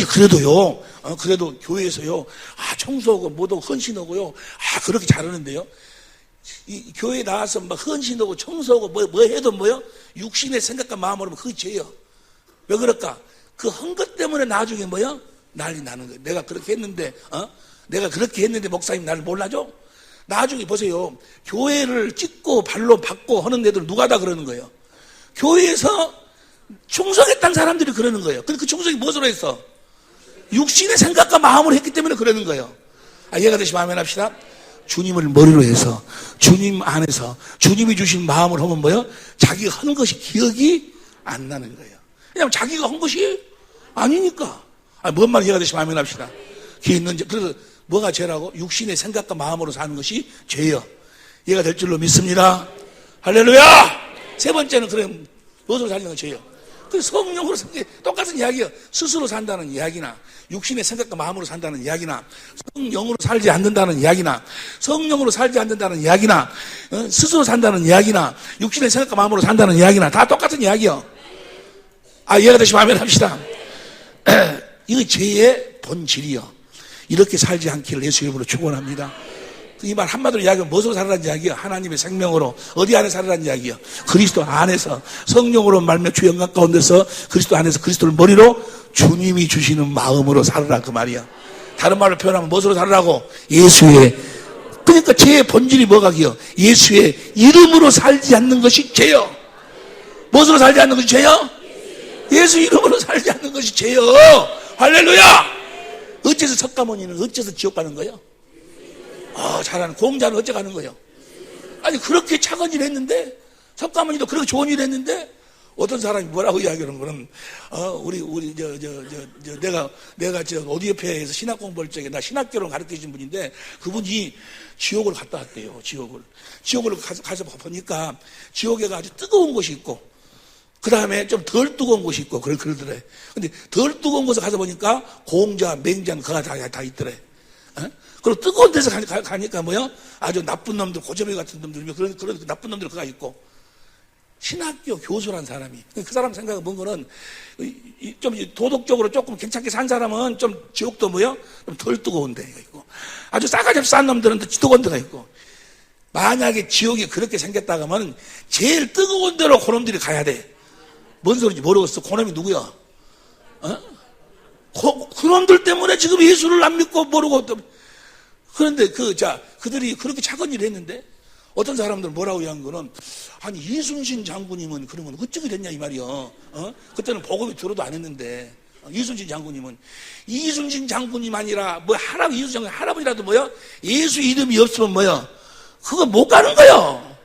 그래도요. 그래도 교회에서요. 청소하고 뭐도 헌신하고요. 그렇게 잘하는데요. 이 교회에 나와서 막 헌신하고 청소하고 뭐 해도 뭐요? 육신의 생각과 마음으로 하면 그게 죄요. 왜 그럴까? 그 한 것 때문에 나중에 뭐요? 난리 나는 거예요. 내가 그렇게 했는데 목사님 나를 몰라줘? 나중에 보세요. 교회를 찍고 발로 받고 하는 애들 누가 다 그러는 거예요? 교회에서 충성했다는 사람들이 그러는 거예요. 근데 그 충성이 무엇으로 했어? 육신의 생각과 마음으로 했기 때문에 그러는 거예요. 이해가 되시면 아멘 합시다. 주님을 머리로 해서 주님 안에서 주님이 주신 마음을 하면 뭐예요? 자기가 하는 것이 기억이 안 나는 거예요. 왜냐하면 자기가 한 것이 아니니까. 뭔 말 이해가 되시면 아멘 합시다. 그래서 뭐가 죄라고? 육신의 생각과 마음으로 사는 것이 죄요. 이해가 될 줄로 믿습니다. 할렐루야! 세 번째는 그럼 무엇으로 살는 건 죄요? 그 성령으로 산게 똑같은 이야기예요. 스스로 산다는 이야기나 육신의 생각과 마음으로 산다는 이야기나 성령으로 살지 않는다는 이야기나 성령으로 살지 않는다는 이야기나 스스로 산다는 이야기나 육신의 생각과 마음으로 산다는 이야기나 다 똑같은 이야기예요. 이해가 되시면 아멘 합시다. 이거 죄의 본질이요. 이렇게 살지 않기를 예수 이름으로 축원합니다. 이 말 한마디로 이야기하면 무엇으로 살아라는 이야기야? 하나님의 생명으로. 어디 안에 살아라는 이야기야? 그리스도 안에서 성령으로 말며 주 영광 가운데서 그리스도 안에서 그리스도를 머리로 주님이 주시는 마음으로 살아라 그 말이야. 다른 말로 표현하면 무엇으로 살아라고? 예수의. 그러니까 죄의 본질이 뭐가기요? 예수의 이름으로 살지 않는 것이 죄요. 무엇으로 살지 않는 것이 죄요? 예수 이름으로 살지 않는 것이 죄요. 할렐루야. 어째서 석가모니는 어째서 지옥 가는 거예요? 잘하는 공자는 어째 가는 거예요? 아니 그렇게 착한 일 했는데 석가모니도 그렇게 좋은 일 했는데 어떤 사람이 뭐라고 이야기하는 거는 우리 내가 저 어디협회에서 신학 공부할 적에 나 신학교를 가르쳐 주신 분인데 그분이 지옥을 갔다 왔대요. 지옥을 가서 보니까 지옥에가 아주 뜨거운 곳이 있고 그 다음에 좀 덜 뜨거운 곳이 있고 그러더래. 근데 덜 뜨거운 곳에 가서 보니까 공자, 맹자는 그가 다 있더래. 그리고 뜨거운 데서 가니까 뭐요? 아주 나쁜 놈들, 고재배 같은 놈들, 그런 나쁜 놈들 그가 있고. 신학교 교수란 사람이. 그 사람 생각은 뭔 거는, 좀 도덕적으로 조금 괜찮게 산 사람은 좀 지옥도 뭐요? 좀 덜 뜨거운 데가 있고. 아주 싸가지 없이 싼 놈들은 또 뜨거운 데가 있고. 만약에 지옥이 그렇게 생겼다고 하면 제일 뜨거운 데로 그놈들이 가야 돼. 뭔 소리인지 모르겠어. 그놈이 누구야? 그놈들 때문에 지금 예수를 안 믿고 모르고 그런데 그들이 그렇게 착한 일을 했는데 어떤 사람들은 뭐라고 이야기한 거는 아니 이순신 장군님은 그러면 어쩌게 됐냐 이 말이요. 그때는 복음이 들어도 안 했는데 이순신 장군님 아니라 뭐 이순신 장군 할아버지라도 뭐요? 예수 이름이 없으면 뭐요? 그거 못 가는 거요.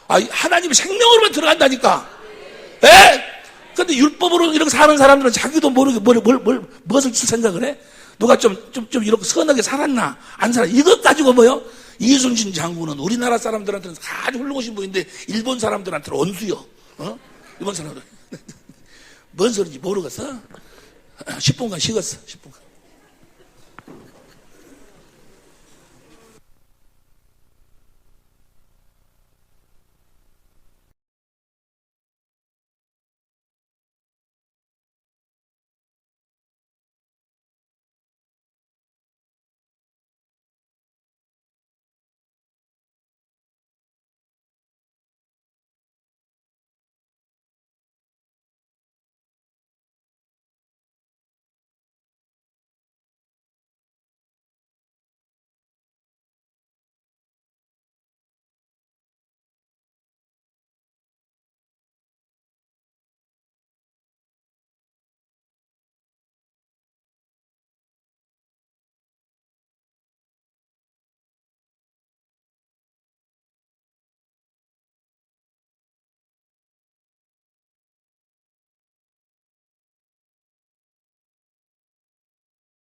하나님의 생명으로만 들어간다니까. 에? 근데 율법으로 이렇게 사는 사람들은 자기도 모르게 무엇을 생각을 해? 누가 좀 이렇게 선하게 살았나? 안 살았나? 이것 가지고 뭐요? 이순신 장군은 우리나라 사람들한테는 아주 훌륭하신 분인데, 일본 사람들한테는 원수요. 일본 사람들. 뭔 소리인지 모르겠어? 10분간 식었어, 10분간.